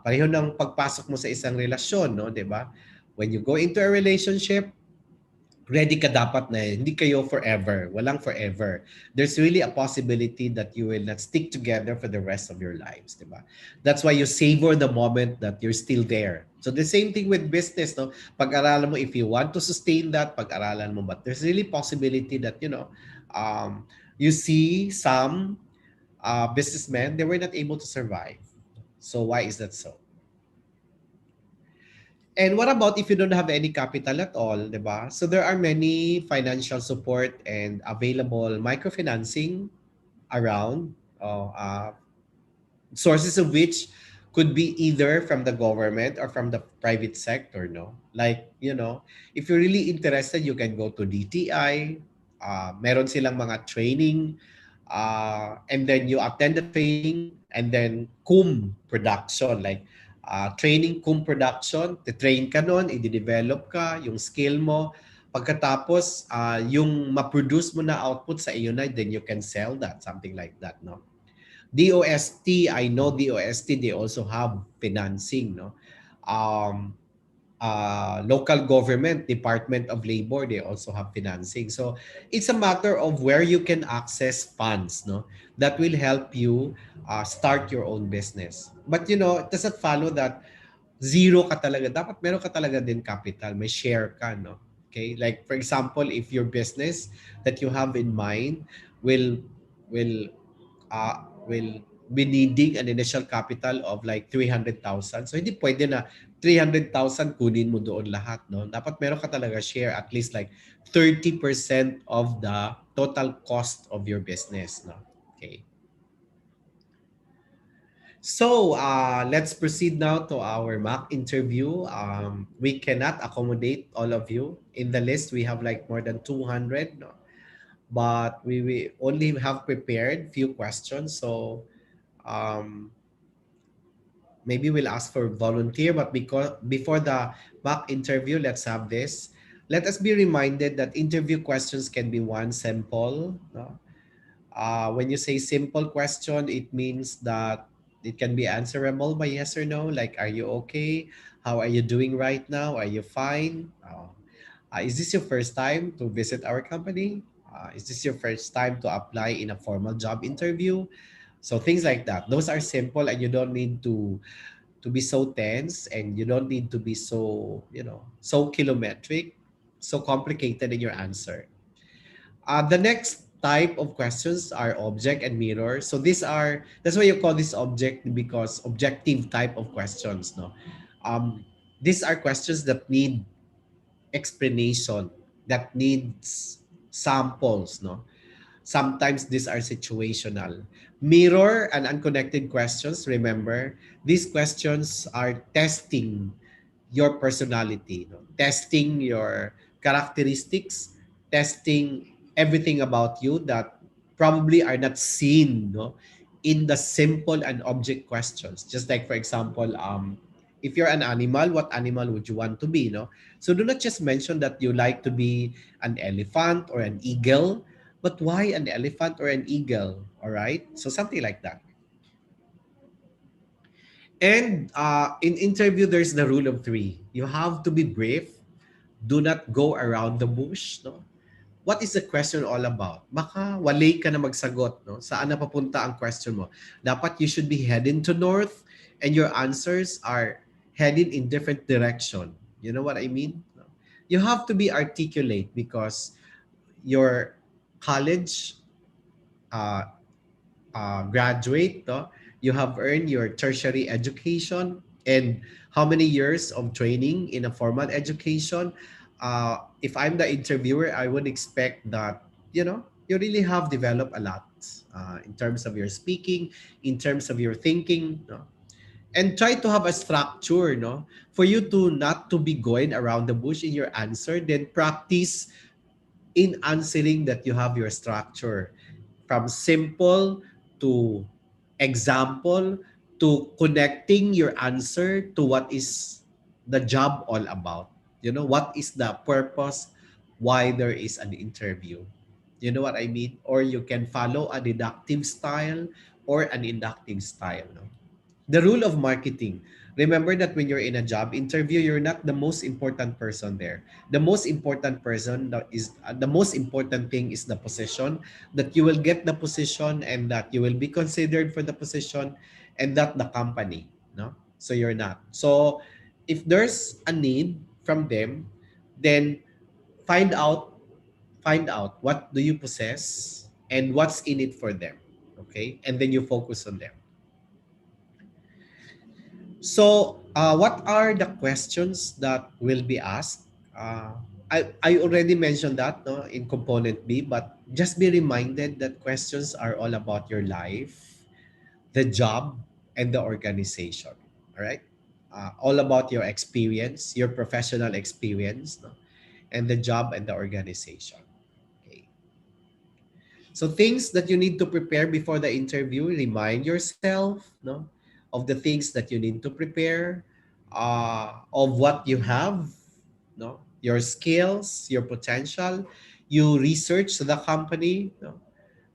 Pareho ng pagpasok mo sa isang relasyon, no? 'Di ba? When you go into a relationship, ready ka dapat na hindi kayo forever. Walang forever. There's really a possibility that you will not stick together for the rest of your lives, di ba? That's why you savor the moment that you're still there. So the same thing with business, no? Pag-aralan mo if you want to sustain that, pag-aralan mo, but there's really possibility that, you see some businessmen, they were not able to survive. So why is that so? And what about if you don't have any capital at all, di ba? So there are many financial support and available microfinancing around, sources of which could be either from the government or from the private sector, no? Like, if you're really interested, you can go to DTI. Meron silang mga training, and then you attend the training, and then production, like training production, train ka nun, i-develop ka, yung skill mo. Pagkatapos, yung ma-produce mo na output sa iyo na, then you can sell that, something like that, no? DOST, I know DOST, they also have financing, no? Local government, Department of Labor, they also have financing. So it's a matter of where you can access funds, no? That will help you start your own business. But it doesn't follow that zero ka talaga. Dapat meron ka talaga din capital, may share ka, no? Okay? Like for example, if your business that you have in mind will will will be needing an initial capital of like 300,000. So hindi pwede na 300,000 kunin mo doon lahat, no? Dapat meron ka talaga share at least like 30% of the total cost of your business, no? Okay. So, let's proceed now to our mock interview. We cannot accommodate all of you. In the list, we have like more than 200, no? But we only have prepared few questions. So, maybe we'll ask for volunteer, but because before the mock interview, let's have this. Let us be reminded that interview questions can be one simple. No? When you say simple question, it means that it can be answerable by yes or no. Like, are you okay? How are you doing right now? Are you fine? Is this your first time to visit our company? Is this your first time to apply in a formal job interview? So things like that. Those are simple and you don't need to be so tense, and you don't need to be so, so kilometric, so complicated in your answer. The next type of questions are object and mirror. So that's why you call this object, because objective type of questions, no? These are questions that need explanation, that needs samples, no? Sometimes these are situational. Mirror and unconnected questions, remember, these questions are testing your personality, no? Testing your characteristics, testing everything about you that probably are not seen, no, in the simple and object questions. Just like, for example, if you're an animal, what animal would you want to be, no? So do not just mention that you like to be an elephant or an eagle, but why an elephant or an eagle? All right, so something like that. And in interview, there's the rule of three. You have to be brief. Do not go around the bush. No? What is the question all about? Baka walay ka na magsagot. No? Saan na papunta ang question mo? Dapat you should be heading to north and your answers are heading in different direction. You know what I mean? No? You have to be articulate because your college graduate, no? You have earned your tertiary education, and how many years of training in a formal education. If I'm the interviewer, I would expect that, you really have developed a lot in terms of your speaking, in terms of your thinking, no? And try to have a structure, no? For you to not to be going around the bush in your answer, then practice in answering that you have your structure from simple to example to connecting your answer to what is the job all about. What is the purpose why there is an interview. You know what I mean? Or you can follow a deductive style or an inductive style. No? The rule of marketing. Remember that when you're in a job interview, you're not the most important person there. The most important person that is the most important thing is the position, that you will get the position and that you will be considered for the position and that the company, no? So you're not. So if there's a need from them, then find out find out what do you possess and what's in it for them. Okay? And then you focus on them. So, what are the questions that will be asked? I already mentioned that, no, in component B, but just be reminded that questions are all about your life, the job, and the organization. All right? All about your experience, your professional experience, no, and the job and the organization. Okay. So things that you need to prepare before the interview, remind yourself, no, of the things that you need to prepare, of what you have, no, your skills, your potential. You research the company, no,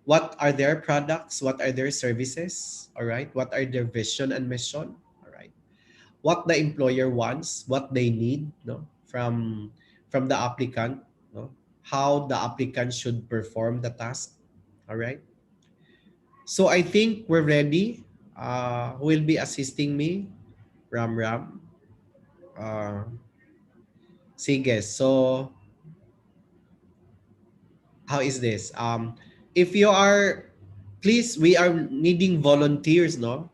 what are their products, what are their services, all right? What are their vision and mission, all right? What the employer wants, what they need, no, from the applicant, no, how the applicant should perform the task, all right? So I think we're ready. Who will be assisting me? Ram Ram. Uh, Sige. So how is this? If you are, please, we are needing volunteers, no?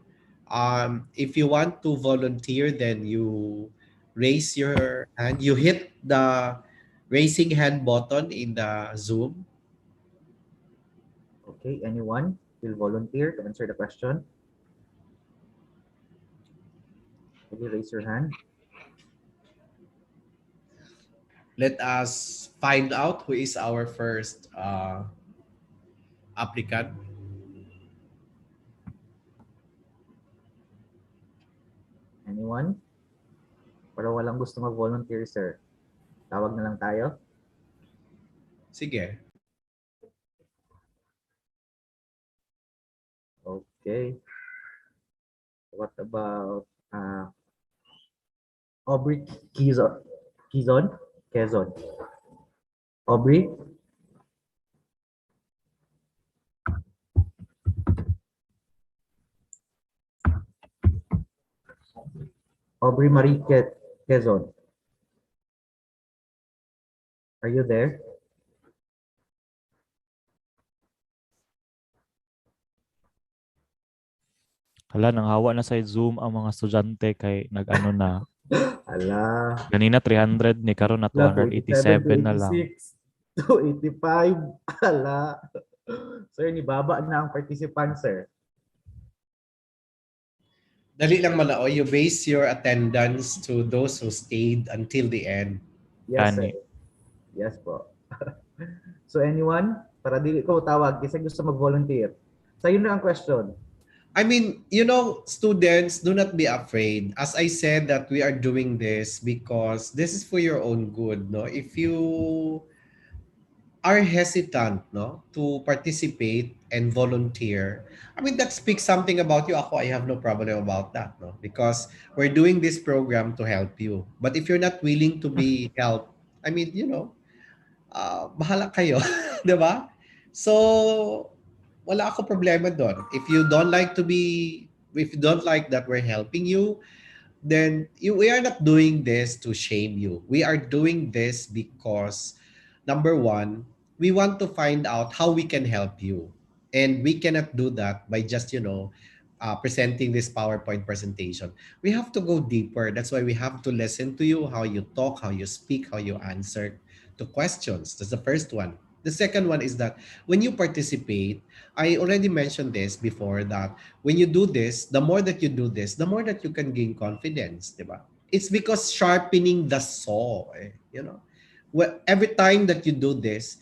If you want to volunteer, then you raise your hand. You hit the raising hand button in the Zoom. Okay, anyone will volunteer to answer the question? Can you raise your hand? Let us find out who is our first applicant. Anyone? Para walang gusto mag-volunteer, sir. Tawag na lang tayo. Sige. Okay. What about Aubrey Kizon? Quezon. Aubrey? Aubrey Marie Quezon. Are you there? Hala, nanghawa na sa Zoom ang mga estudyante kay nag-ano na. Ala. Ganina 300 ni karon na 287 na lang. 285. Ala. Sir, ni baba na ang participant, sir. Dali lang malaoy, you base your attendance to those who stayed until the end. Yes, sir. Ani. Yes po. So anyone? Para dili ko tawag kasi gusto mag-volunteer. Sa'yo na ang question. I mean, students, do not be afraid. As I said that we are doing this because this is for your own good, no? If you are hesitant, no, to participate and volunteer, I mean, that speaks something about you. Ako, I have no problem about that, no? Because we're doing this program to help you. But if you're not willing to be helped, I mean, bahala kayo, 'di ba? So, wala ako problema doon. If you don't like that we're helping you, then we are not doing this to shame you. We are doing this because number one, we want to find out how we can help you. And we cannot do that by just, presenting this PowerPoint presentation. We have to go deeper. That's why we have to listen to you, how you talk, how you speak, how you answer to questions. That's the first one. The second one is that when you participate, I already mentioned this before, that when you do this, the more that you do this, the more that you can gain confidence, diba? It's because sharpening the saw, Every time that you do this,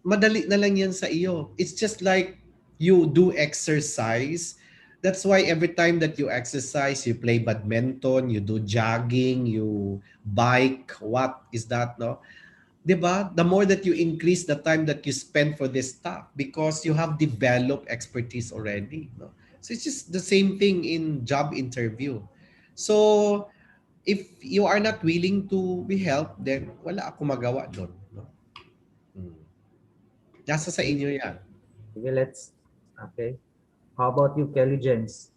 madali na lang yan sa iyo. It's just like you do exercise. That's why every time that you exercise, you play badminton, you do jogging, you bike, what is that, no? 'Di ba? The more that you increase the time that you spend for this stuff because you have developed expertise already, no? So it's just the same thing in job interview. So if you are not willing to be helped, then wala akong magawa doon, no? Hmm. Nasa sa inyo yan. Okay, okay. How about you, Kelly Jens?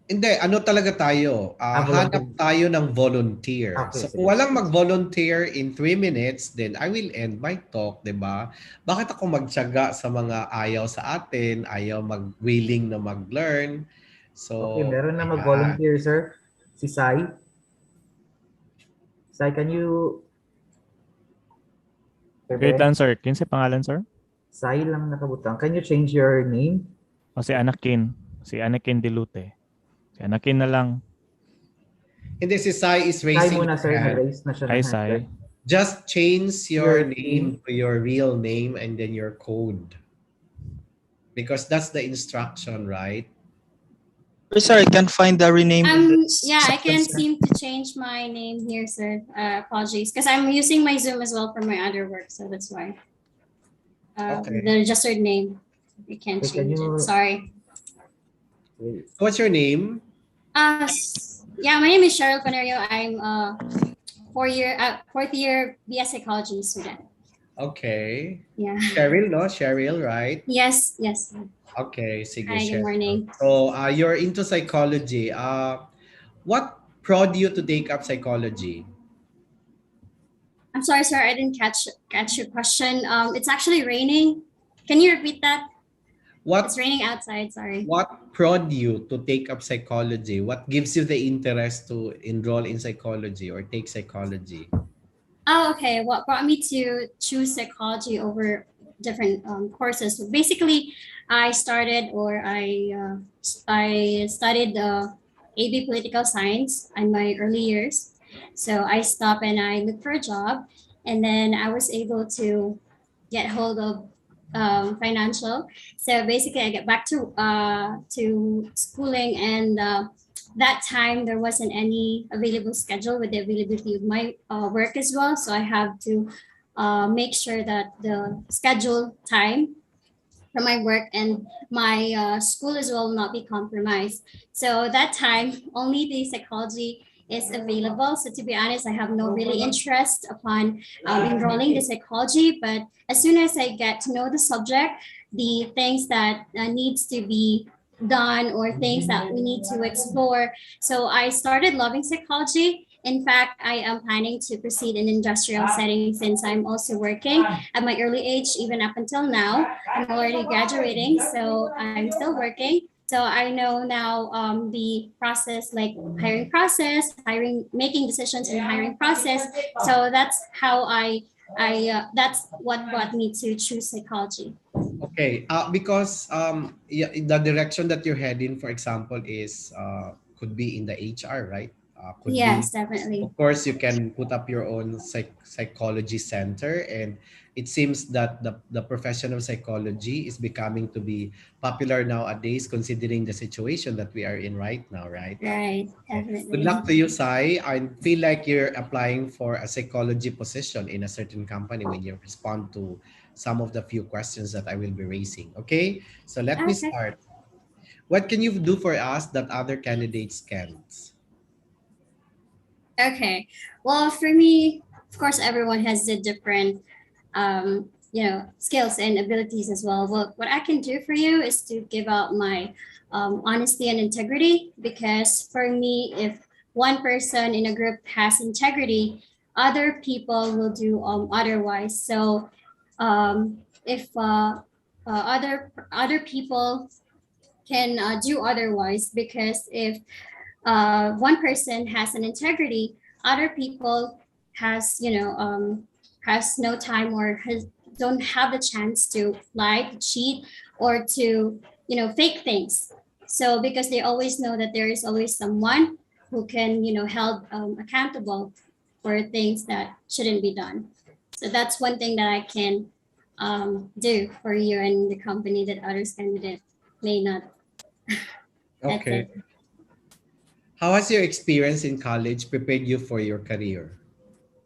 Hindi, ano talaga tayo? Volunteer. Hanap tayo ng volunteer. Okay, So sige. kung walang mag-volunteer in 3 minutes, then I will end my talk, di ba? Bakit ako magtiyaga sa mga ayaw sa atin, ayaw willing na mag-learn? So, Okay, meron na ayan. mag-volunteer, sir. Si Sai. Sai, can you... Wait lang, sir. Kinsa pangalan, sir? Sai lang nakabutang. Can you change your name? O si Anakin. Si Anakin Dilute. Si Anakin na lang. Hindi, si Sai is Sai raising muna, her sir. hand. Na-raise na siya Hi, ng hand. Sai. Just change your Your name to your real name and then your code. Because that's the instruction, right? Sir, I can't find the rename. Yeah, I can't seem to change my name here, sir. Apologies, because I'm using my Zoom as well for my other work, so that's why. Okay. The registered name, I can't Okay, can change you- it. Sorry. What's your name? Yeah, my name is Cheryl Panerio. I'm fourth year BS Psychology student. Okay. Yeah. Cheryl, no? Cheryl, right? Yes. Okay, sige, Hi, good Cheryl. morning. So, you're into psychology. What prod you to take up psychology? I'm sorry, sir. I didn't catch your question. It's actually raining. Can you repeat that? It's raining outside. Sorry. What prod you to take up psychology? What gives you the interest to enroll in psychology or take psychology? Oh, okay. What brought me to choose psychology over different courses? So basically, I studied AB Political Science in my early years. So I stopped and I looked for a job, and then I was able to get hold of financial. So basically, I get back to schooling, and that time there wasn't any available schedule with the availability of my work as well. So I have to make sure that the schedule time for my work and my school as well will not be compromised. So that time, only the psychology is available. So to be honest, I have no really interest upon enrolling the psychology. But as soon as I get to know the subject, the things that needs to be done or things that we need to explore. So I started loving psychology. In fact, I am planning to proceed in industrial setting since I'm also working at my early age, even up until now. I'm already graduating, so I'm still working. So I know now the process, like hiring process, making decisions in hiring process. So that's how that's what brought me to choose psychology. Okay, because the direction that you're heading, for example, is could be in the HR, right? Yes, definitely. Of course, you can put up your own psychology center, and it seems that the profession of psychology is becoming to be popular nowadays, considering the situation that we are in right now, right? Right, definitely. Good luck to you, Sai. I feel like you're applying for a psychology position in a certain company when you respond to some of the few questions that I will be raising. Okay, so let me Okay. start. What can you do for us that other candidates can't? Okay. Well, for me, of course, everyone has the different, skills and abilities as well. Well, what I can do for you is to give out my honesty and integrity, because for me, if one person in a group has integrity, other people will do otherwise. So if other people can do otherwise, because if one person has an integrity, other people has has no time, or don't have the chance to lie, to cheat, or to fake things. So because they always know that there is always someone who can held accountable for things that shouldn't be done. So that's one thing that I can do for you and the company that others candidate may not. That's Okay. it. How has your experience in college prepared you for your career?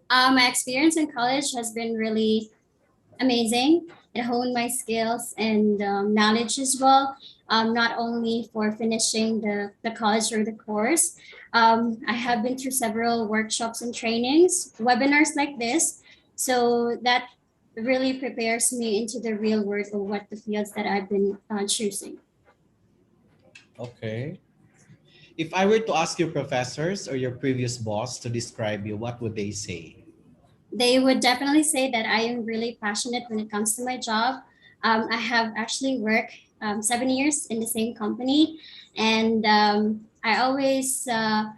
My experience in college has been really amazing. It honed my skills and knowledge as well. Not only for finishing the college or the course, I have been through several workshops and trainings, webinars like this. So that really prepares me into the real world of what the fields that I've been choosing. Okay. If I were to ask your professors or your previous boss to describe you, what would they say? They would definitely say that I am really passionate when it comes to my job. I have actually worked 7 years in the same company, and I always on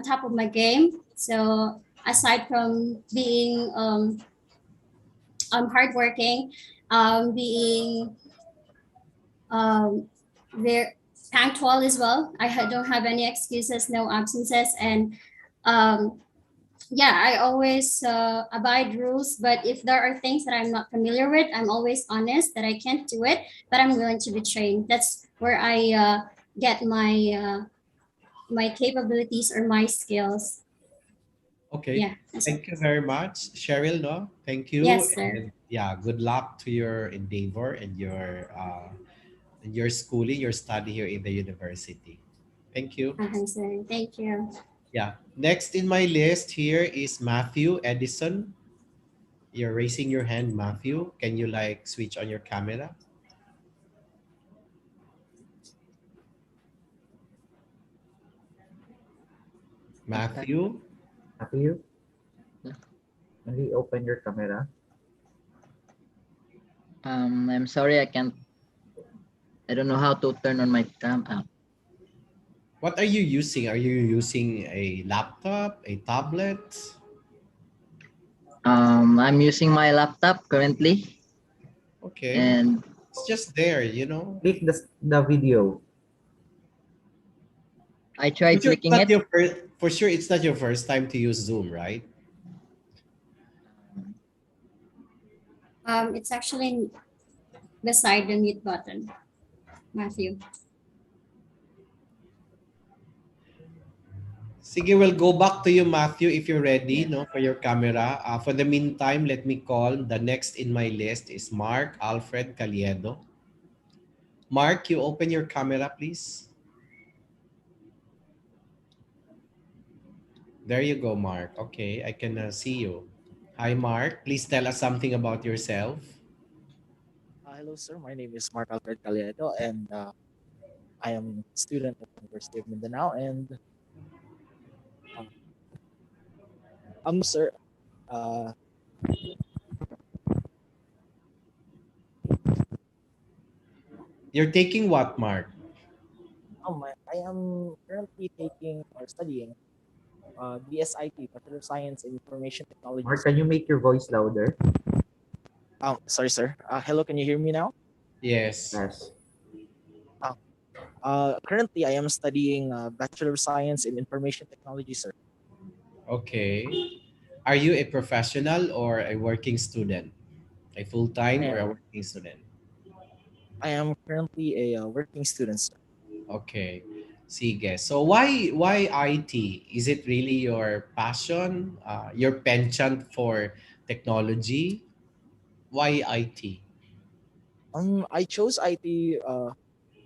top of my game. So aside from being hardworking, being very punctual as well. Don't have any excuses, no absences, and um, yeah, I always abide rules. But if there are things that I'm not familiar with, I'm always honest that I can't do it, but I'm willing to be trained. That's where I get my capabilities or my skills. Okay. Yeah, that's it. Thank you very much, Cheryl. No, thank you. Yes, sir. And yeah, good luck to your endeavor and your schooling, your study here in the university. Thank you. Sir. Thank you. Yeah. Next in my list here is Matthew Edison. You're raising your hand, Matthew. Can you like switch on your camera? Okay. Matthew? Happy you? Can you open your camera? I'm sorry, I can't. I don't know how to turn on my cam. What are you using? Are you using a laptop, a tablet? I'm using my laptop currently, Okay. and It's just there, you know. Click the video. I tried For sure, it's clicking not it. your first, for sure, it's not your first time to use Zoom, right? It's actually beside the mute button, Matthew. Sige, we'll go back to you, Matthew, if you're ready, Yeah. no, for your camera. For the meantime, let me call the next in my list is Mark Alfred Caliedo. Mark, you open your camera, please. There you go, Mark. Okay, I can see you. Hi, Mark. Please tell us something about yourself. Hello, sir. My name is Mark Alfred Caliedo, and I am a student at the University of Mindanao. And uh, sir, uh, You're taking what, Mark? I am currently taking or studying BSIT, Bachelor of Science in Information Technology, Mark, sir. can you make your voice louder? Sorry, sir. Hello, can you hear me now? Yes. Yes. Currently, I am studying Bachelor of Science in Information Technology, sir. Okay. Are you a professional or a working student? A full-time I or a am, working student? I am currently a working student, sir. Okay. Sige. So why IT? Is it really your passion, your penchant for technology? Why IT? I chose IT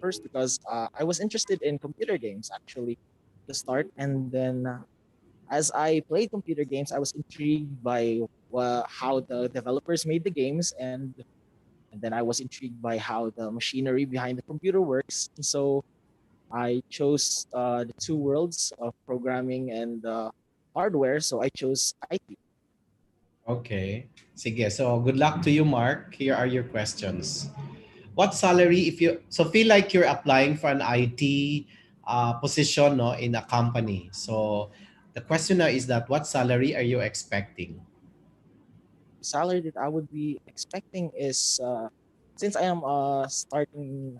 first because I was interested in computer games actually to start, and then as I played computer games, I was intrigued by how the developers made the games, and then I was intrigued by how the machinery behind the computer works. So I chose the two worlds of programming and hardware. So I chose IT. Okay. Sige. So good luck to you, Mark. Here are your questions. What salary if you so feel like you're applying for an IT position no in a company. So the question now is that what salary are you expecting? The salary that I would be expecting is since I am starting.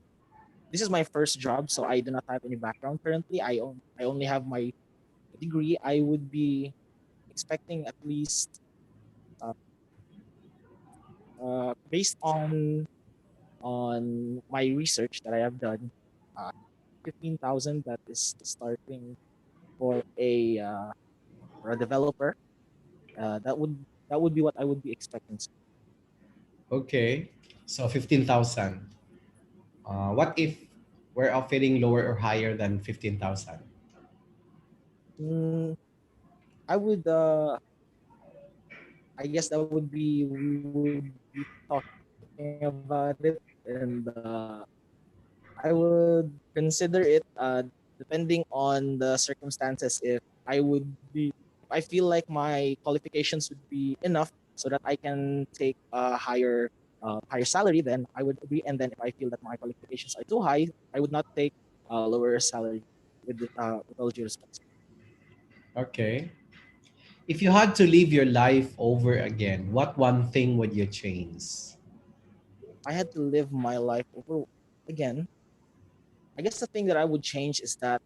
This is my first job, so I do not have any background currently. I only have my degree. I would be expecting at least uh, based on my research that I have done, uh, 15,000. That is starting for a developer. That would be what I would be expecting. Okay. So 15,000. What if we're offering lower or higher than 15,000? Mm, I would I guess that would be we would be talking about it, and I would consider it depending on the circumstances. If I would be if I feel like my qualifications would be enough so that I can take a higher salary, then I would agree. And then if I feel that my qualifications are too high, I would not take a lower salary with all due respect. Okay. If you had to live your life over again, what one thing would you change? I had to live my life over again. I guess the thing that I would change is that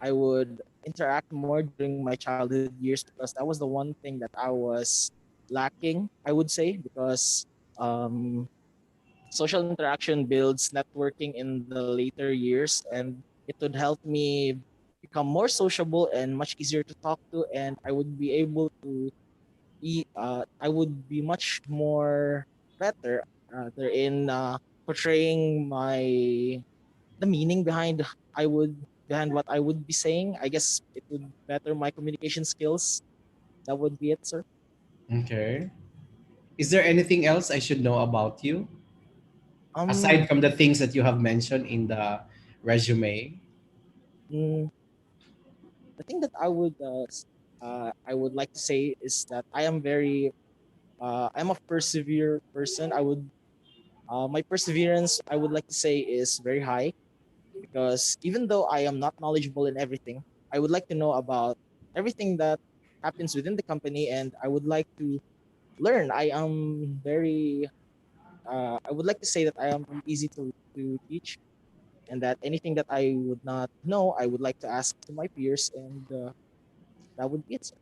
I would interact more during my childhood years, because that was the one thing that I was lacking, I would say, because um, social interaction builds networking in the later years, and it would help me become more sociable and much easier to talk to, and I would be able to I would be much more better in portraying the meaning I would behind what I would be saying. I guess it would better my communication skills. That would be it, sir. Okay. Is there anything else I should know about you Um, aside from the things that you have mentioned in the resume? mm, the thing that I would like to say is that I'm a persevere person. My perseverance I would like to say is very high, because even though I am not knowledgeable in everything, I would like to know about everything that happens within the company, and I would like to learn. I would like to say that I am easy to teach, and that anything that I would not know, I would like to ask to my peers, and that would be it, sir.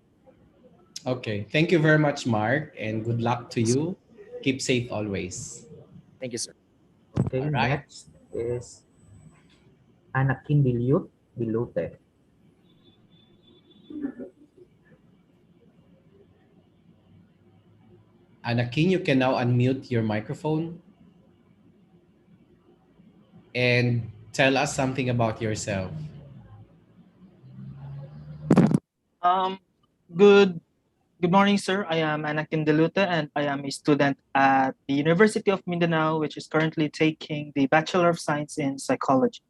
Okay. Thank you very much, Mark, and good luck to you. Keep safe always. Thank you, sir. Okay, All right. next is Anakin Dilute. Anakin, you can now unmute your microphone and tell us something about yourself. Um, good good morning, sir. I am Anakin Deluta, and I am a student at the University of Mindanao, which is currently taking the Bachelor of Science in Psychology.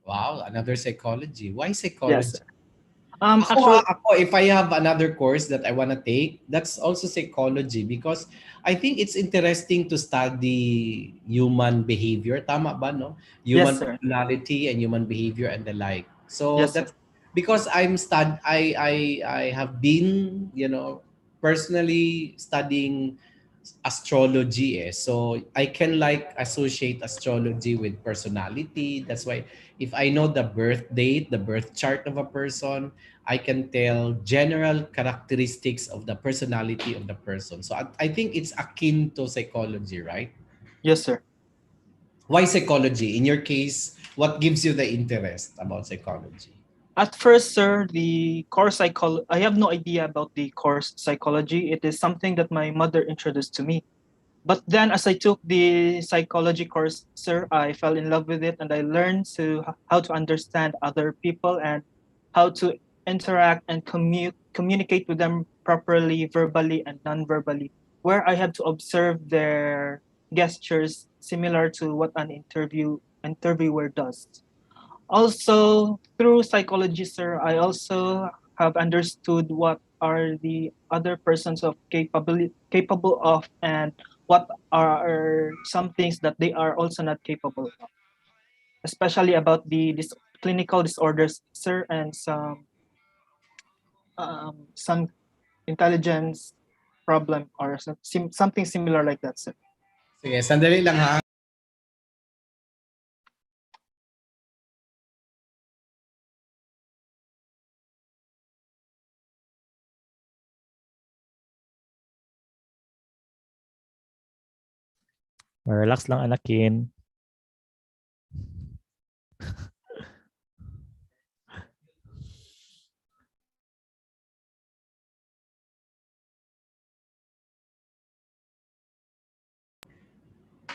Wow, another psychology. Why Yes, psychology? sir. Actually, If I have another course that I want to take, that's also psychology because I think it's interesting to study human behavior. Tama ba, no? yes, Human sir. personality and human behavior and the like. So Yes, sir. that's because I have been, personally studying astrology so I can like associate astrology with personality. That's why if I know the birth date, the birth chart of a person, I can tell general characteristics of the personality of the person. So I think it's akin to psychology, right? Yes, sir. Why psychology? In your case, what gives you the interest about psychology? At first, sir, the course I have no idea about the course psychology. It is something that my mother introduced to me. But then, as I took the psychology course, sir, I fell in love with it, and I learned how to understand other people and how to interact and communicate with them properly, verbally and non-verbally, where I have to observe their gestures similar to what an interviewer does. Also, through psychology, sir, I also have understood what are the other persons of capable of, and what are some things that they are also not capable of, especially about the clinical disorders, sir, and some intelligence problem or something similar like that, sir. Sige, sandali lang ha. Relax lang, Anakin.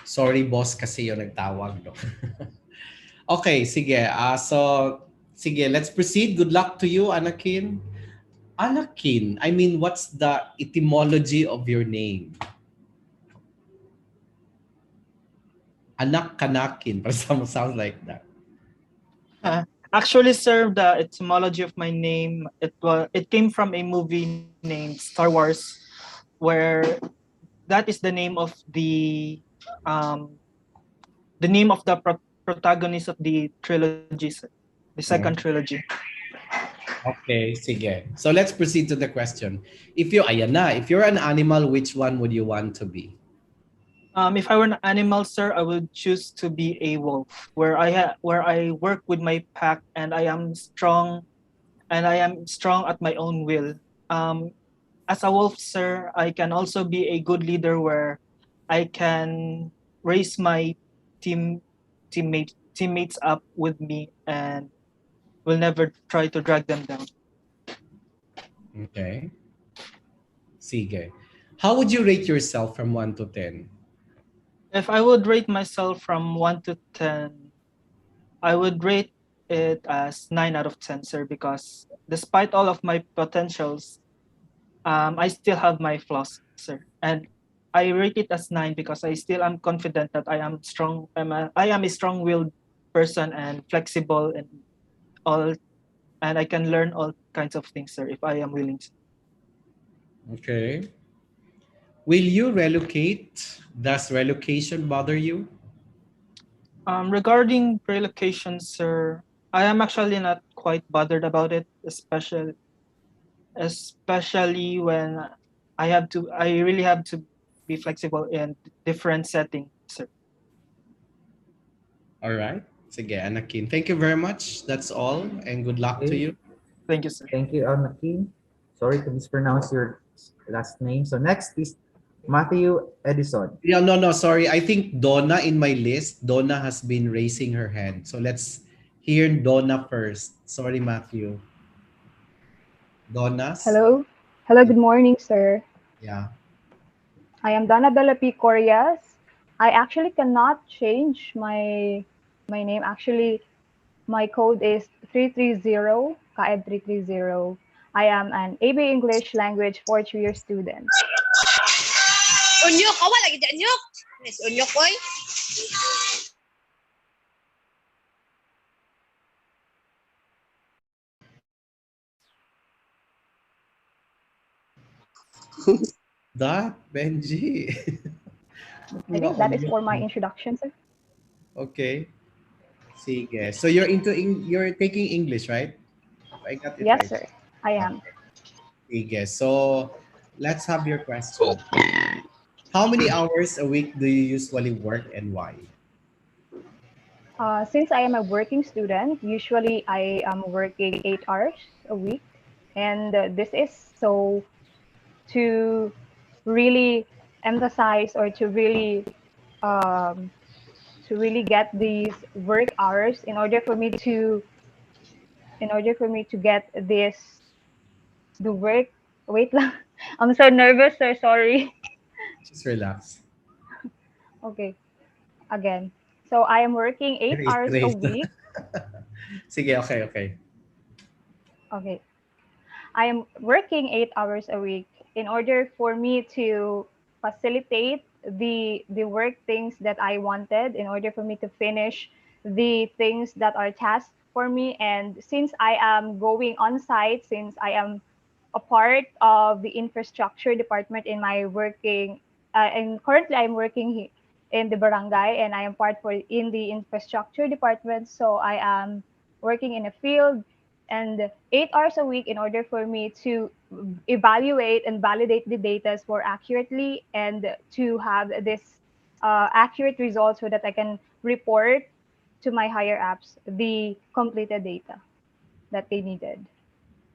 Sorry, boss, kasi yung nagtawag. No? Okay, sige. Sige, let's proceed. Good luck to you, Anakin. Anakin, I mean, what's the etymology of your name? Anak Kanakin, sounds like that. Actually, sir, the etymology of my name, it came from a movie named Star Wars, where that is the name of the protagonist of the trilogy, sir, the second trilogy. Okay, sige. So let's proceed to the question. If you're an animal, which one would you want to be? If I were an animal, sir, I would choose to be a wolf, where I work with my pack and I am strong at my own will. As a wolf, sir, I can also be a good leader where I can raise my teammates up with me and will never try to drag them down. Okay. Sige. How would you rate yourself from 1 to 10? If I would rate myself from 1 to 10, I would rate it as 9 out of 10, sir, because despite all of my potentials, I still have my flaws, sir. And I rate it as 9 because I still am confident that I am strong. I am a strong-willed person and flexible and all, and I can learn all kinds of things, sir, if I am willing to. Okay. Will you relocate? Does relocation bother you? Regarding relocation, sir, I am actually not quite bothered about it, especially when I really have to be flexible in different settings, sir. All right. Sige, Anakin. Thank you very much. That's all, and good luck to Okay. you. Thank you, sir. Thank you, Anakin. Sorry to mispronounce your last name. So next is Matthew Edison. Yeah, no, sorry. I think Donna in my list, Donna has been raising her hand. So let's hear Donna first. Sorry, Matthew. Donna's? Hello. Hello, good morning, sir. Yeah. I am Donna Delapi Corias. I actually cannot change my name. Actually, my code is 330, KAED 330. I am an AB English Language 4th-year student. Unyok, wala lagi dyan unyok. Miss unyok koy. That, Benji. I think that is for my introduction, sir. Okay. Sige. So you're taking English, right? I got it Yes, right. sir. I am. Sige. So let's have your question. How many hours a week do you usually work and why? Since I am a working student, usually I am working 8 hours a week. And this is so to really emphasize or to really get these work hours in order for me to get the work. Wait lang. I'm so nervous, sir. Sorry. Just relax. Okay. Again. So I am working 8 Very hours a straight. week. Sige, okay. Okay. I am working 8 hours a week in order for me to facilitate the work things that I wanted, in order for me to finish the things that are tasked for me. And since I am going on site, since I am a part of the infrastructure department in my working. And currently, I'm working in the barangay, and I am part for in the infrastructure department. So I am working in a field, and 8 hours a week in order for me to evaluate and validate the data more accurately, and to have this accurate results so that I can report to my higher ups the completed data that they needed.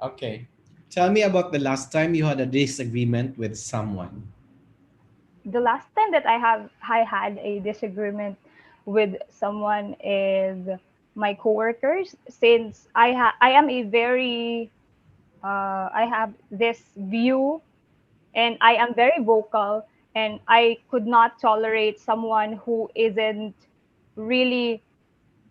Okay. Tell me about the last time you had a disagreement with someone. The last time that I had a disagreement with someone is my coworkers, since I am a very I have this view, and I am very vocal, and I could not tolerate someone really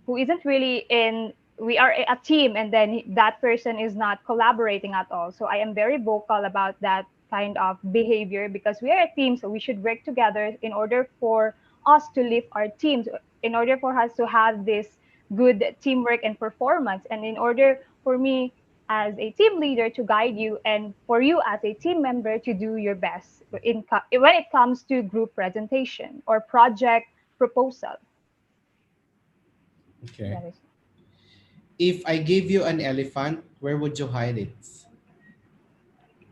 who isn't really in we are a team, and then that person is not collaborating at all. So I am very vocal about that kind of behavior, because we are a team, so we should work together in order for us to lift our teams, in order for us to have this good teamwork and performance, and in order for me as a team leader to guide you, and for you as a team member to do your best when it comes to group presentation or project proposal. Okay. That is If I gave you an elephant, where would you hide it?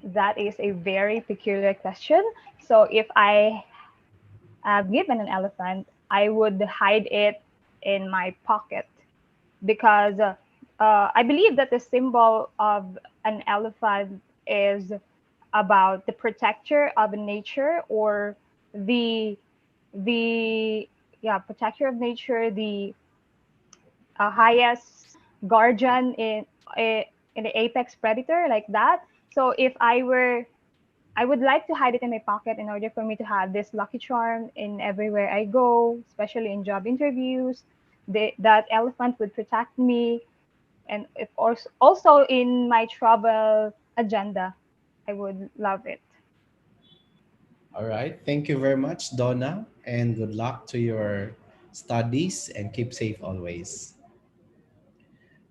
That is a very peculiar question. So if I have given an elephant, I would hide it in my pocket, because I believe that the symbol of an elephant is about the protector of nature, or the the protector of nature, the highest guardian in the apex predator, like that. So if I would like to hide it in my pocket in order for me to have this lucky charm in everywhere I go, especially in job interviews. That elephant would protect me, and if also in my travel agenda, I would love it. All right. Thank you very much, Donna, and good luck to your studies and keep safe always.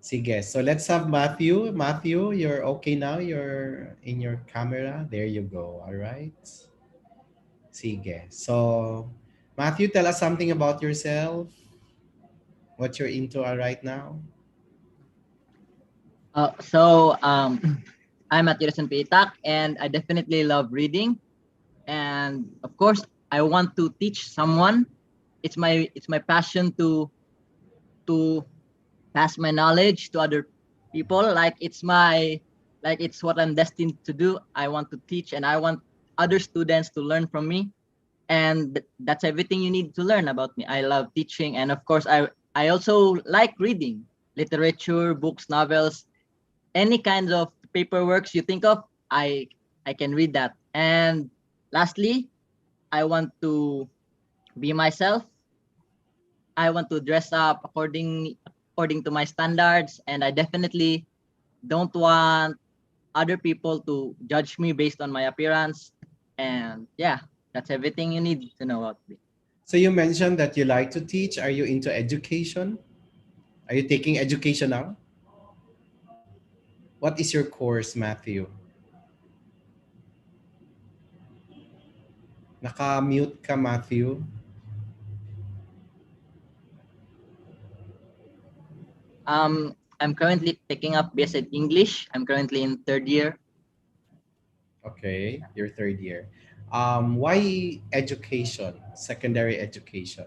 Sige. So let's have Matthew. Matthew, you're okay now? You're in your camera. There you go. All right. Sige. So, Matthew, tell us something about yourself. What you're into right now. I'm at Edison Pitak, and I definitely love reading. And of course, I want to teach someone. It's my passion to pass my knowledge to other people. It's what I'm destined to do. I want to teach, and I want other students to learn from me. And that's everything you need to learn about me. I love teaching, and of course, I also like reading literature, books, novels, any kinds of paperworks you think of. I can read that. And lastly, I want to be myself. I want to dress up according to my standards, and I definitely don't want other people to judge me based on my appearance. And yeah, that's everything you need to know about me. So you mentioned that you like to teach. Are you into education? Are you taking education now? What is your course, Matthew? Naka-mute ka, Matthew. I'm currently taking up BS English. I'm currently in third year. Okay, your third year. Why education, secondary education?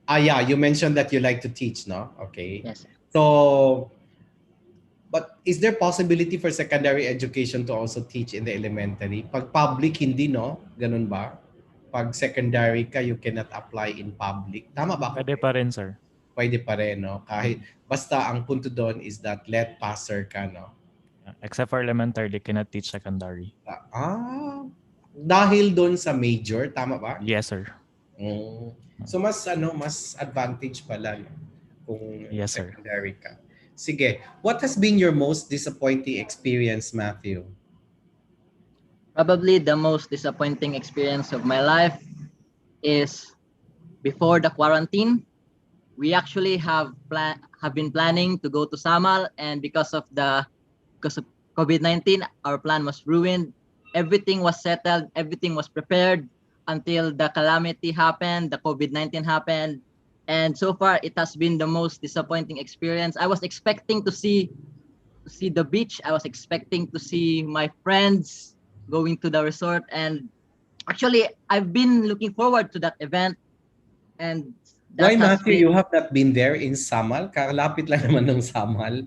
Yeah, you mentioned that you like to teach, no? Okay. Yes. So, but is there possibility for secondary education to also teach in the elementary? Pag public, hindi, no? Ganun ba? Pag secondary ka, you cannot apply in public. Tama ba? Pwede pa rin, sir. Pwede pa rin, no? Kahit, basta ang punto doon is that let passer ka, no? Except for elementary, they cannot teach secondary. Dahil doon sa major, tama ba? Yes, sir. So mas advantage pala, no? Kung Yes, sir. secondary ka. Sige, what has been your most disappointing experience, Matthew? Probably the most disappointing experience of my life is before the quarantine. We actually have been planning to go to Samal, and because of COVID-19, our plan was ruined. Everything was settled. Everything was prepared until the calamity happened. The COVID-19 happened. And so far, it has been the most disappointing experience. I was expecting to see the beach. I was expecting to see my friends going to the resort. And actually, I've been looking forward to that event. And Why, that has Matthew, you been, have not been there in Samal? Kalapit lang naman ng Samal.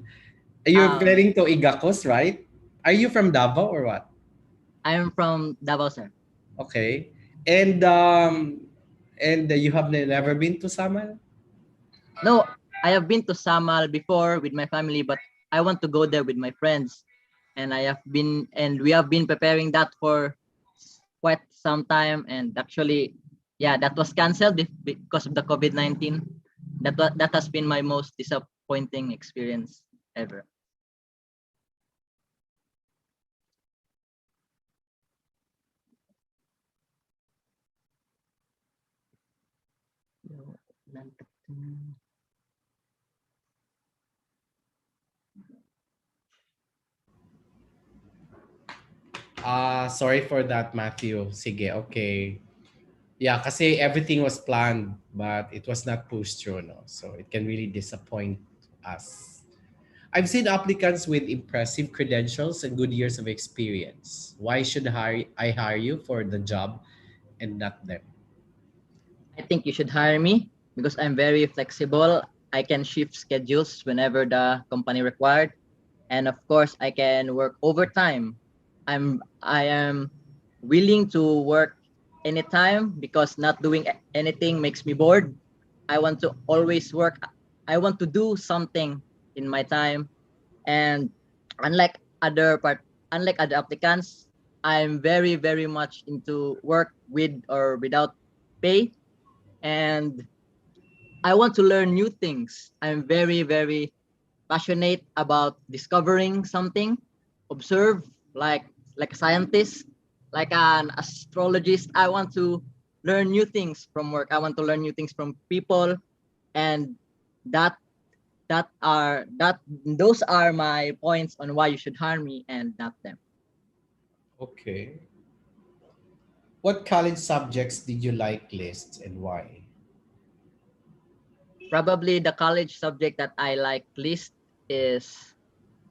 You're um, planning to Igacos, right? Are you from Davao or what? I'm from Davao, sir. Okay. And you have never been to Samal? No, I have been to Samal before with my family, but I want to go there with my friends. And we have been preparing that for quite some time. And actually, yeah, that was canceled because of the COVID-19. That has been my most disappointing experience ever. Sorry for that, Matthew. Sige, okay. Yeah, kasi everything was planned, but it was not pushed through, no? So it can really disappoint us. I've seen applicants with impressive credentials and good years of experience. Why should I hire you for the job and not them? I think you should hire me because I'm very flexible. I can shift schedules whenever the company required. And of course, I can work overtime. I am willing to work anytime because not doing anything makes me bored. I want to always work. I want to do something in my time. And unlike unlike other applicants, I'm very, very much into work with or without pay. And I want to learn new things. I'm very, very passionate about discovering something, observe like a scientist, like an astrologist. I want to learn new things from work. I want to learn new things from people, and that those are my points on why you should hire me and not them. Okay. What college subjects did you like least and why? Probably the college subject that I like least is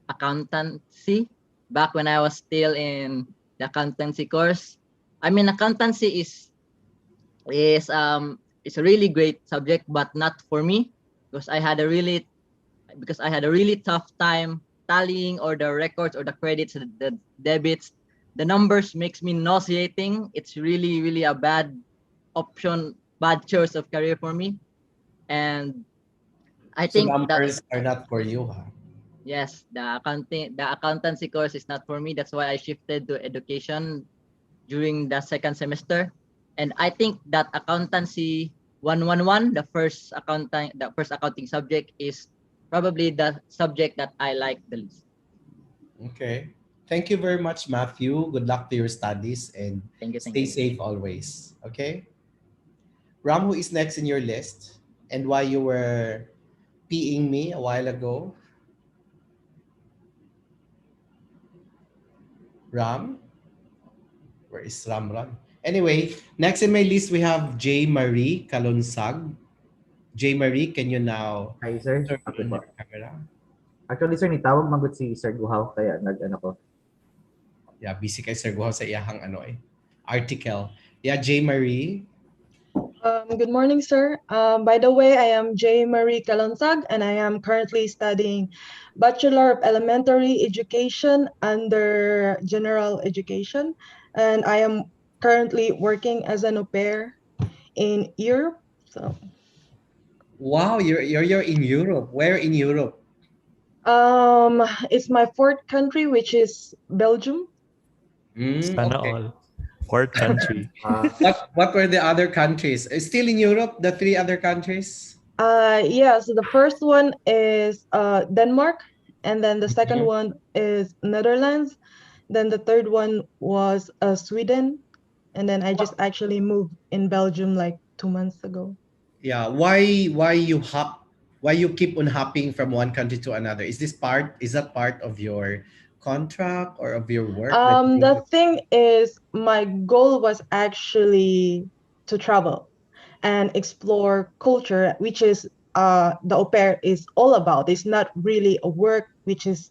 accountancy. Back when I was still in the accountancy course, I mean accountancy is a really great subject, but not for me because I had a really tough time tallying or the records or the credits, the debits. The numbers makes me nauseating. It's really, really a bad option, bad choice of career for me. And I So think that numbers are not for you, huh? yes, the accountancy course is not for me. That's why I shifted to education during the second semester. And I think that accountancy 111, the first accounting subject is probably the subject that I like the least. Okay. Thank you very much, Matthew. Good luck to your studies and Thank you, thank stay you. safe always. Okay. Ram, who is next in your list and why you were peeing me a while ago? Ram? Where is Ram Ram? Anyway, next in my list we have J. Marie Kalonsag. J. Marie, can you now Hi, sir. turn Okay on po. your camera? Actually, sir, nitawag magot si Sir Guhaw, kaya nag-ano ko. Yeah, busy kay Sir Guhaw sa iyahang article. Yeah, J. Marie. Good morning, sir. By the way, I am J. Marie Calonsag, and I am currently studying Bachelor of Elementary Education under General Education, and I am currently working as an au pair in Europe. So, Wow, you're in Europe. Where in Europe? it's my fourth country, which is Belgium. Sana Okay. all. Fourth country. What were the other countries? Still in Europe, the three other countries? Yeah, so the first one is Denmark, and then the second Mhm. one is Netherlands. Then the third one was Sweden, and then I just actually moved in Belgium like 2 months ago. Yeah. Why you hop? Why you keep on hopping from one country to another? Is that part of your contract or of your work that you The need thing is, my goal was actually to travel and explore culture, which is the au pair is all about. It's not really a work, which is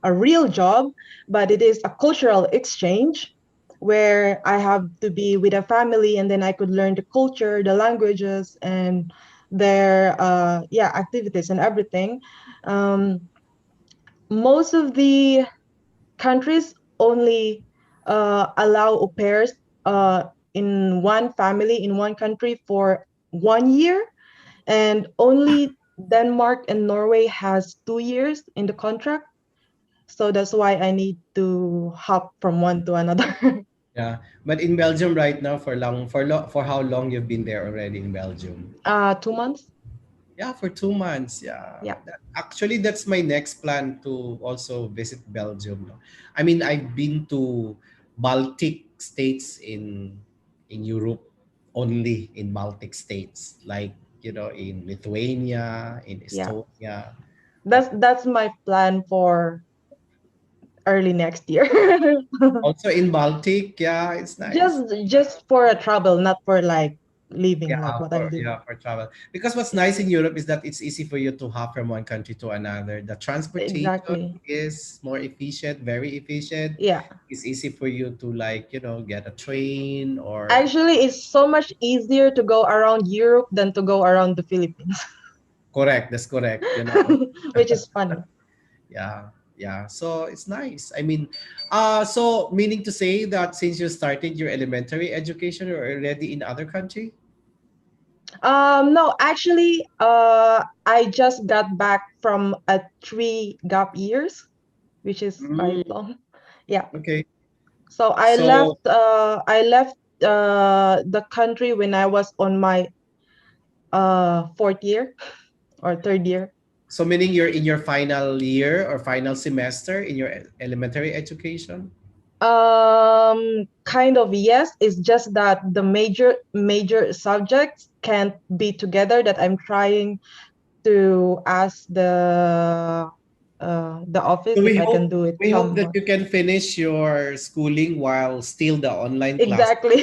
a real job, but it is a cultural exchange where I have to be with a family, and then I could learn the culture, the languages, and their activities and everything. Um, Most of the countries only allow au pairs in one family in one country for 1 year, and only Denmark and Norway has 2 years in the contract. So that's why I need to hop from one to another. Yeah, but in Belgium right now, for how long you've been there already in Belgium? 2 months. Yeah, for 2 months. Yeah, Yeah. actually, that's my next plan to also visit Belgium. No? I mean, I've been to Baltic states in Europe, only in Baltic states, like in Lithuania, in Yeah. Estonia. That's my plan for early next year. Also in Baltic, yeah, it's nice. just for a travel, not for like living like what I'm doing. For travel. Because what's nice in Europe is that it's easy for you to hop from one country to another. The transportation Exactly. is more efficient, very efficient. Yeah. It's easy for you to get a train or Actually, it's so much easier to go around Europe than to go around the Philippines, correct, that's correct, which is funny. Yeah, yeah. So it's nice. I mean, so meaning to say that since you started your elementary education, you're already in other country? No, actually, I just got back from a 3 gap years, which is quite Mm, long. Yeah. okay. So I So left. I left the country when I was on my fourth year or third year. So meaning you're in your final year or final semester in your elementary education? Kind of yes. It's just that the major subjects can't be together. That I'm trying to ask the office So if I can do it we hope that somewhat. you can finish your schooling while still the online class. Exactly.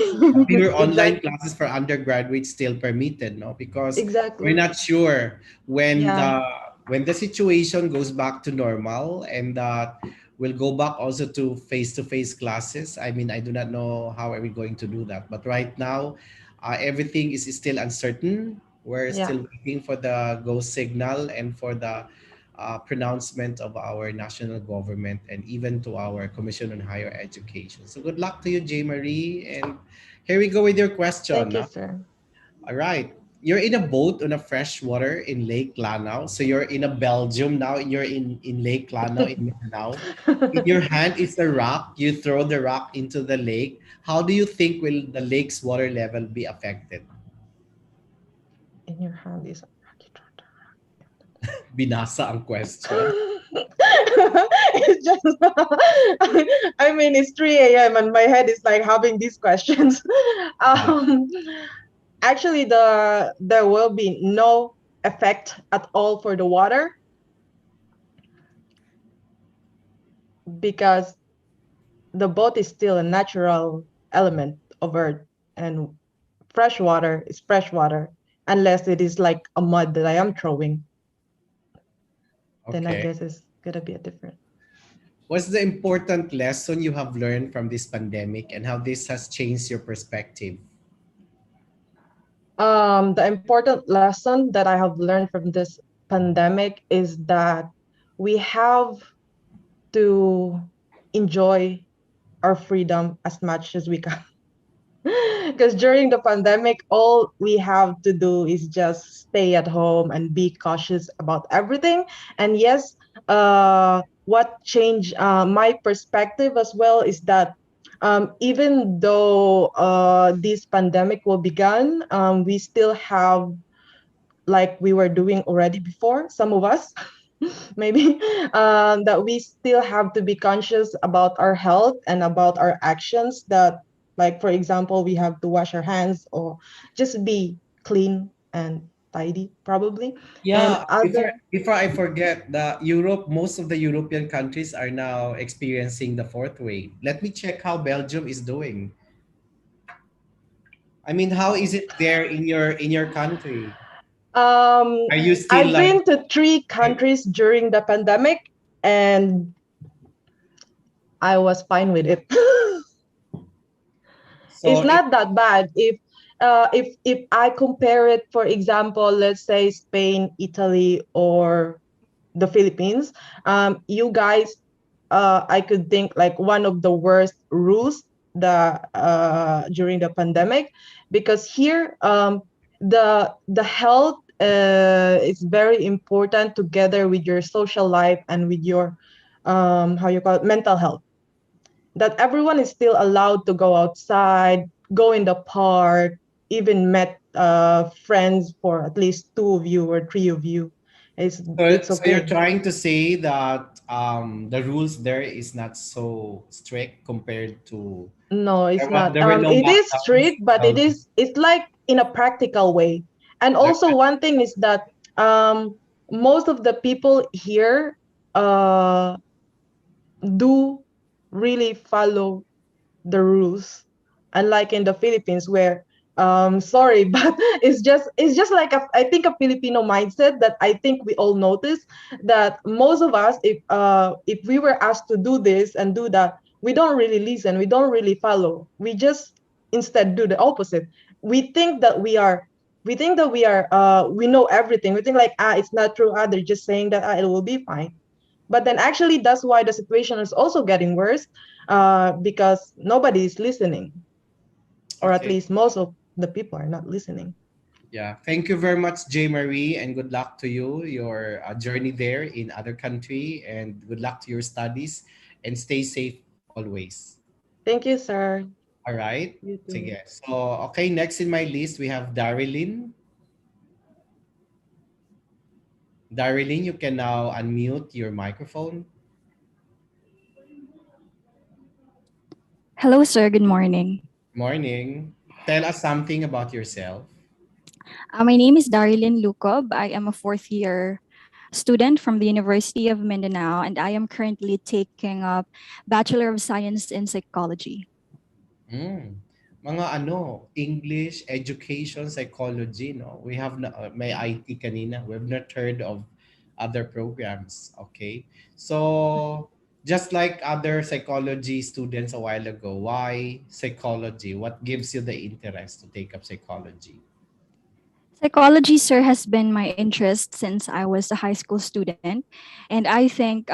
Your online Exactly. classes for undergraduates still permitted, no? Because we're Exactly. not sure when Yeah. the situation goes back to normal and that we'll go back also to face classes. I mean, I do not know how are we going to do that, but right now, everything is still uncertain. We're Yeah. still waiting for the go signal and for the pronouncement of our national government and even to our Commission on Higher Education. So good luck to you, J. Marie. And here we go with your question. Thank you, No? sir. All right. You're in a boat on a fresh water in Lake Lanao. So you're in a Belgium now. You're in Lake Lanao in Mindanao. In your hand is a rock. You throw the rock into the lake. How do you think will the lake's water level be affected? In your hand is a rocky Binasa ang question. it's just I mean it's 3 a.m. and my head is like having these questions. um Actually there will be no effect at all for the water because the boat is still a natural element of earth, and fresh water is fresh water unless it is like a mud that I am throwing, then I Okay. guess it's gonna be a different. What's the important lesson you have learned from this pandemic and how this has changed your perspective? The important lesson that I have learned from this pandemic is that we have to enjoy our freedom as much as we can. Because during the pandemic, all we have to do is just stay at home and be cautious about everything. And yes, what changed my perspective as well is that even though this pandemic will begun, we still have like we were doing already before, some of us, maybe, that we still have to be conscious about our health and about our actions. That, like, for example, we have to wash our hands or just be clean and tidy probably. And Yeah, other before I forget, the Europe, most of the European countries are now experiencing the fourth wave. Let me check how Belgium is doing. I mean, how is it there in your country? um Are you still I've like, been to 3 countries during the pandemic, and I was fine with it. It's so it, not that bad if I compare it, for example, let's say Spain, Italy, or the Philippines. You guys, I could think like one of the worst rules the during the pandemic, because here the health is very important together with your social life and with your how you call it, mental health, that everyone is still allowed to go outside, go in the park, even met friends for at least 2 of you or 3 of you. It's so you're okay. trying to say that the rules there is not so strict compared to No, it's not. there were no It is lockdowns strict, in but Belgium. it's like in a practical way. And There also one thing is that most of the people here uh, do really follow the rules, unlike in the Philippines where sorry but it's just like I think a Filipino mindset that I think we all notice, that most of us, if we were asked to do this and do that, we don't really listen, we don't really follow, we just instead do the opposite. We think that we are we know everything, we think like, it's not true, they're just saying that, it will be fine. But then actually that's why the situation is also getting worse, because nobody is listening, or at Okay. least most of the people are not listening. Yeah. Thank you very much, J. Marie, and good luck to you, your journey there in other country, and good luck to your studies, and stay safe always. Thank you, sir. All right. You too. Sige. So, okay, next in my list, we have Darilyn. Darilyn, you can now unmute your microphone. Hello, sir. Good morning. Morning. Tell us something about yourself. My name is Darilyn Lukob. I am a fourth year student from the University of Mindanao, and I am currently taking up Bachelor of Science in Psychology. Mm. Mga ano, English, education, psychology, no? We have na, may IT kanina. We've not heard of other programs, okay? So, just like other psychology students a while ago, why psychology? What gives you the interest to take up psychology? Psychology, sir, has been my interest since I was a high school student. And I think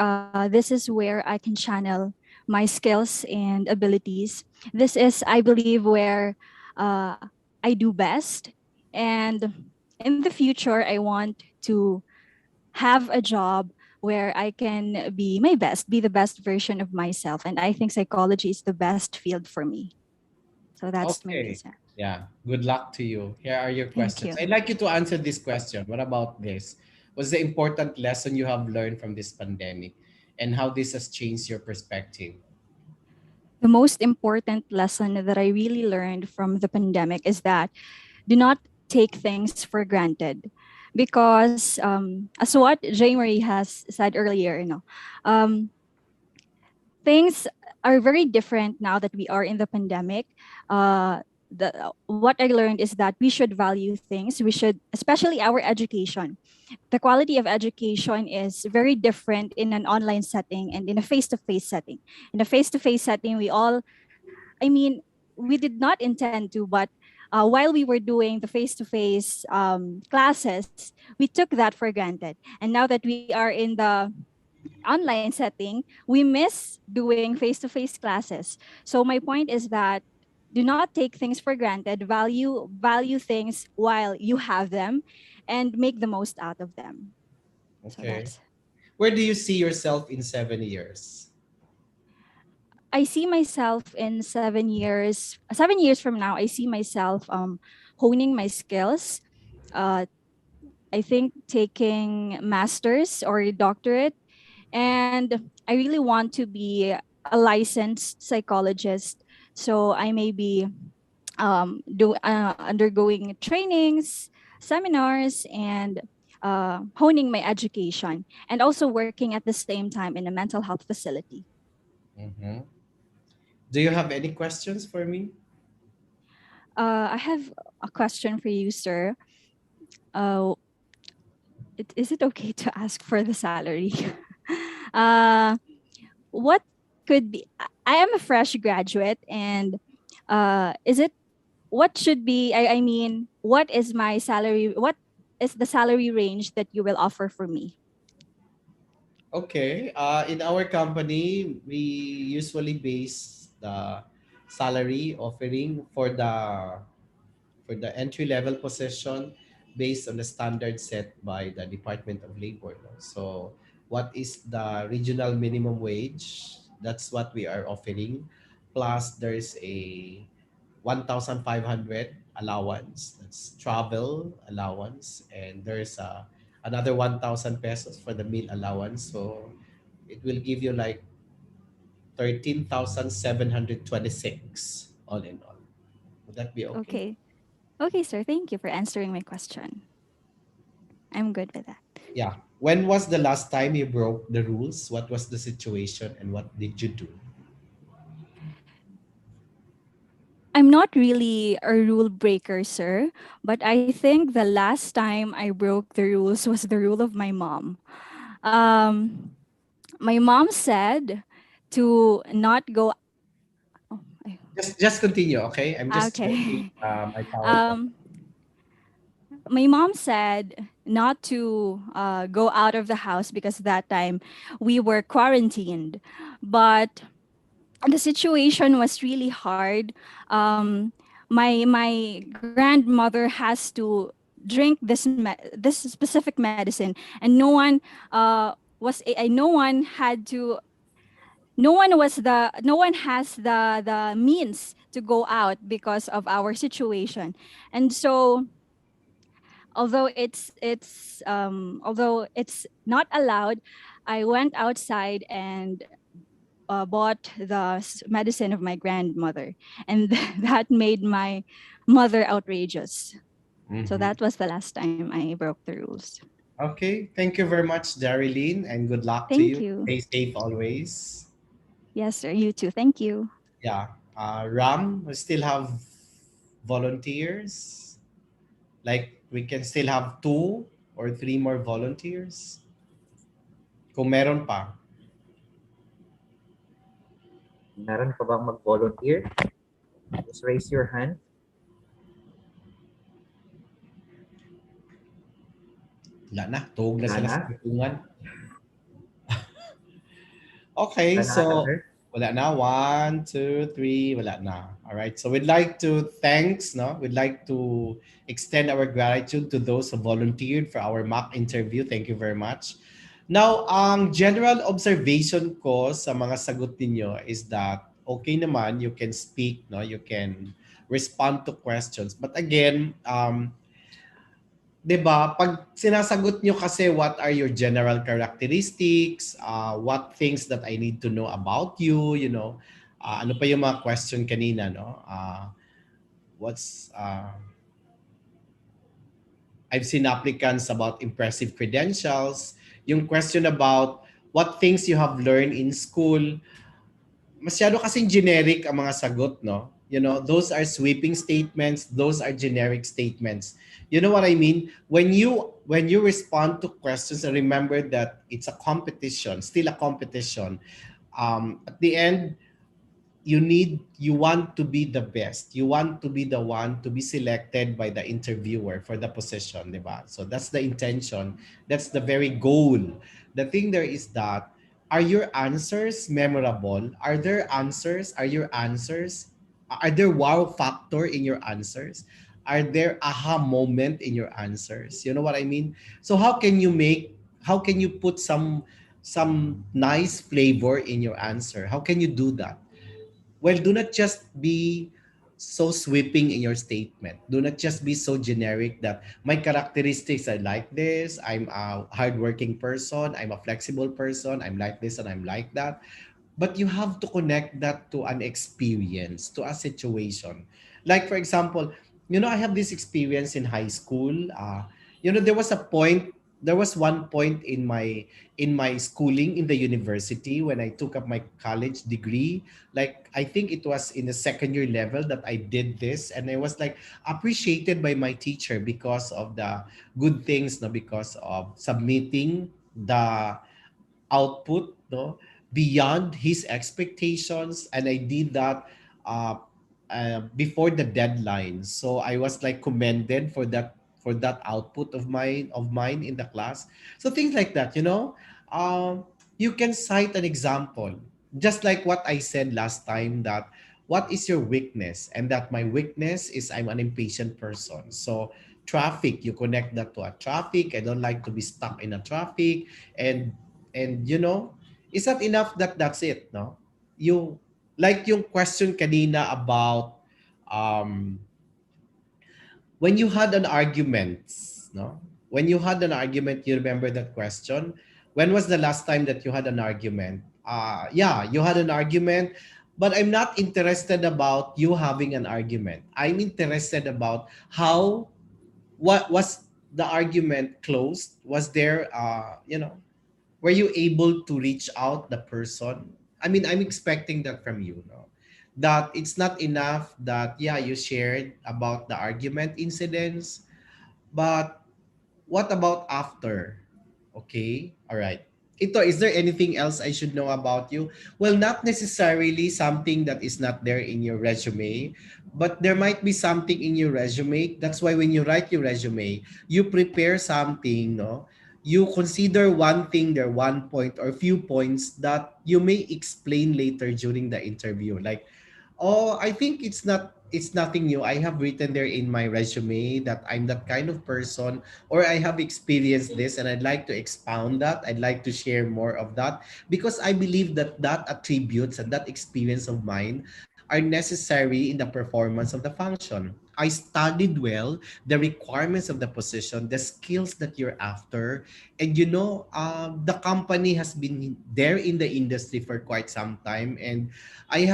this is where I can channel my skills and abilities. This is, I believe, where uh, I do best. And in the future, I want to have a job where I can be my best, be the best version of myself. And I think psychology is the best field for me. So that's my Okay. reason. Yeah. Good luck to you. Here are your Thank questions. you. I'd like you to answer this question. What about this? What's the important lesson you have learned from this pandemic and how this has changed your perspective? The most important lesson that I really learned from the pandemic is that do not take things for granted. Because as what Jay Marie has said earlier, um, things are very different now that we are in the pandemic. What I learned is that we should value things. We should, especially our education. The quality of education is very different in an online setting and in a face-to-face setting. In a face-to-face setting, I mean, we did not intend to, but while we were doing the face-to-face classes, we took that for granted. And now that we are in the online setting, we miss doing face-to-face classes. So my point is that do not take things for granted. Value things while you have them, and make the most out of them. So Okay. that's. Where do you see yourself in 7 years? I see myself in 7 years. 7 years from now, I see myself honing my skills. Uh, I think taking masters or doctorate, and I really want to be a licensed psychologist. So I may be undergoing trainings, seminars and honing my education, and also working at the same time in a mental health facility. Mhm. Do you have any questions for me? I have a question for you, sir. Uh, is it okay to ask for the salary? uh, what could be? I am a fresh graduate, and is it what should be? I mean, what is my salary? What is the salary range that you will offer for me? Okay. In our company, we usually base the salary offering for the entry level position based on the standard set by the Department of Labor. No? So, what is the regional minimum wage? That's what we are offering. Plus, there's a 1,500 allowance. That's travel allowance, and there's another 1,000 pesos for the meal allowance. So, it will give you like 13,726 all in all. Would that be okay? Okay. Okay, sir. Thank you for answering my question. I'm good with that. Yeah. When was the last time you broke the rules? What was the situation and what did you do? I'm not really a rule breaker, sir, but I think the last time I broke the rules was the rule of my mom. Um, my mom said to not go. Oh, Just continue, okay? I'm just checking okay. my PowerPoint. Um, my mom said not to go out of the house because that time we were quarantined, but the situation was really hard. My grandmother has to drink this specific medicine, and no one had to no one has the means to go out because of our situation. And so although it's not allowed, I went outside and bought the medicine of my grandmother, and that made my mother outrageous. So Mhm. that was the last time I broke the rules. Okay, thank you very much, Darilyn, and good luck to Thank you. you. Stay safe always. Yes, sir. You too. Thank you. Yeah. Ram, we still have volunteers. Like we can still have 2 or 3 more volunteers. Kung meron pa. Meron pa bang mag-volunteer? Just raise your hand. Wala na. Tuhog na Wala sila na? sa kitungan. Okay, Wala na ata, so sir? wala na. 1, 2, 3, wala na. All right. So we'd like to thanks, no? We'd like to extend our gratitude to those who volunteered for our mock interview. Thank you very much. Now, ang general observation ko sa mga sagot ninyo is that okay naman, you can speak, no? You can respond to questions. But again, 'di ba, pag sinasagot nyo kasi what are your general characteristics, what things that I need to know about you, you know, ano pa yung mga question kanina, no? What's I've seen applicants about impressive credentials, yung question about what things you have learned in school, masyado kasing generic ang mga sagot, no? You know, those are sweeping statements, those are generic statements. You know what I mean? When you respond to questions and remember that it's a competition, still a competition. At the end, you want to be the best. You want to be the one to be selected by the interviewer for the position, di ba? So that's the intention. That's the very goal. The thing there is that are your answers memorable? Are there answers? Are your answers? Are there wow factor in your answers? Are there aha moment in your answers? You know what I mean? So how can you put some nice flavor in your answer? How can you do that? Well, do not just be so sweeping in your statement. Do not just be so generic that my characteristics are like this. I'm a hardworking person. I'm a flexible person. I'm like this and I'm like that. But you have to connect that to an experience, to a situation. Like, for example, I have this experience in high school. There was a point, there was one point in my schooling in the university when I took up my college degree. Like I think it was in the second year level that I did this, and I was like appreciated by my teacher because of the good things, no, because of submitting the output, no, beyond his expectations, and I did that uh, before the deadline. So I was like commended for that output of mine in the class. So things like that, you can cite an example, just like what I said last time, that what is your weakness, and that my weakness is I'm an impatient person. So traffic, you connect that to a traffic. I don't like to be stuck in a traffic. And is that enough that that's it, no? You, like yung question kanina about um when you had an argument, no? When you had an argument, you remember that question? When was the last time that you had an argument? Yeah, you had an argument, but I'm not interested about you having an argument. I'm interested about how, what was the argument closed? Was there were you able to reach out the person? I mean, I'm expecting that from you, no? That it's not enough that, yeah, you shared about the argument incidents, but what about after? Okay, all right. Ito, is there anything else I should know about you? Well, not necessarily something that is not there in your resume, but there might be something in your resume. That's why when you write your resume, you prepare something, no? You consider one thing, there one point or few points that you may explain later during the interview. Like, oh, I think it's nothing new. I have written there in my resume that I'm that kind of person, or I have experienced this, and I'd like to expound that. I'd like to share more of that because I believe that that attributes and that experience of mine are necessary in the performance of the function. I studied well the requirements of the position, the skills that you're after, and the company has been there in the industry for quite some time, and I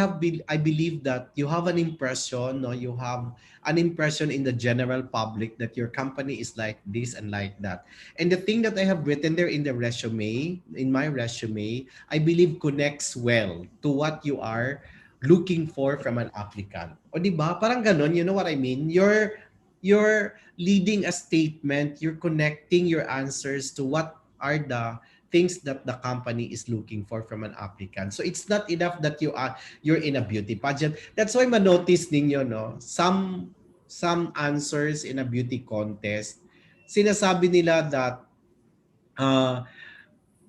believe that you have an impression, no, you have an impression in the general public that your company is like this and like that. And the thing that I have written there in the resume, in my resume, I believe connects well to what you are looking for from an applicant. O di ba? Parang ganon, you know what I mean? You're leading a statement, you're connecting your answers to what are the things that the company is looking for from an applicant. So it's not enough that you're in a beauty pageant. That's why manotice ninyo, no? Some answers in a beauty contest, sinasabi nila that uh,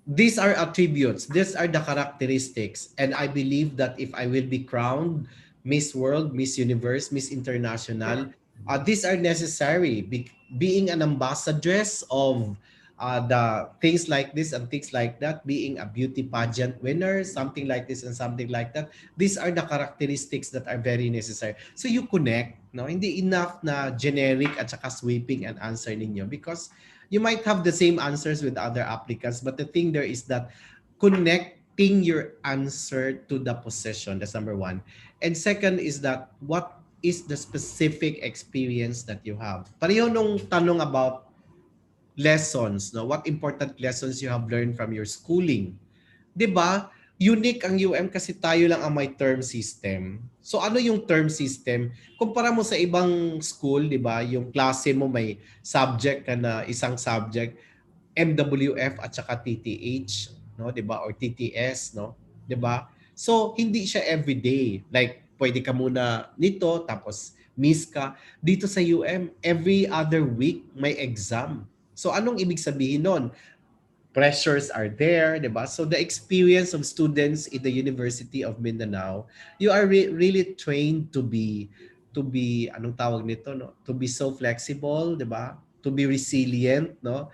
these are attributes, these are the characteristics, and I believe that if I will be crowned Miss World, Miss Universe, Miss International, these are necessary. Being an ambassadress of the things like this and things like that, being a beauty pageant winner, something like this and something like that, these are the characteristics that are very necessary. So you connect, no? Hindi enough na generic at saka sweeping an answer ninyo, because you might have the same answers with other applicants, but the thing there is that connecting your answer to the position. That's number one. And second is that what is the specific experience that you have? Pareho nung tanong about lessons, no? What important lessons you have learned from your schooling. 'Di ba? Unique ang UM kasi tayo lang ang may term system. So ano yung term system? Kumpara mo sa ibang school, 'di ba? Yung klase mo may subject ka na isang subject, MWF at saka TTH, no, 'di ba? Or TTS, no? 'Di ba? So hindi siya everyday. Like pwede ka muna nito tapos miss ka. Dito sa UM, every other week may exam. So anong ibig sabihin nun? Pressures are there, di ba? So the experience of students in the University of Mindanao, you are really trained to be anong tawag nito, no? To be so flexible, di ba? To be resilient, no?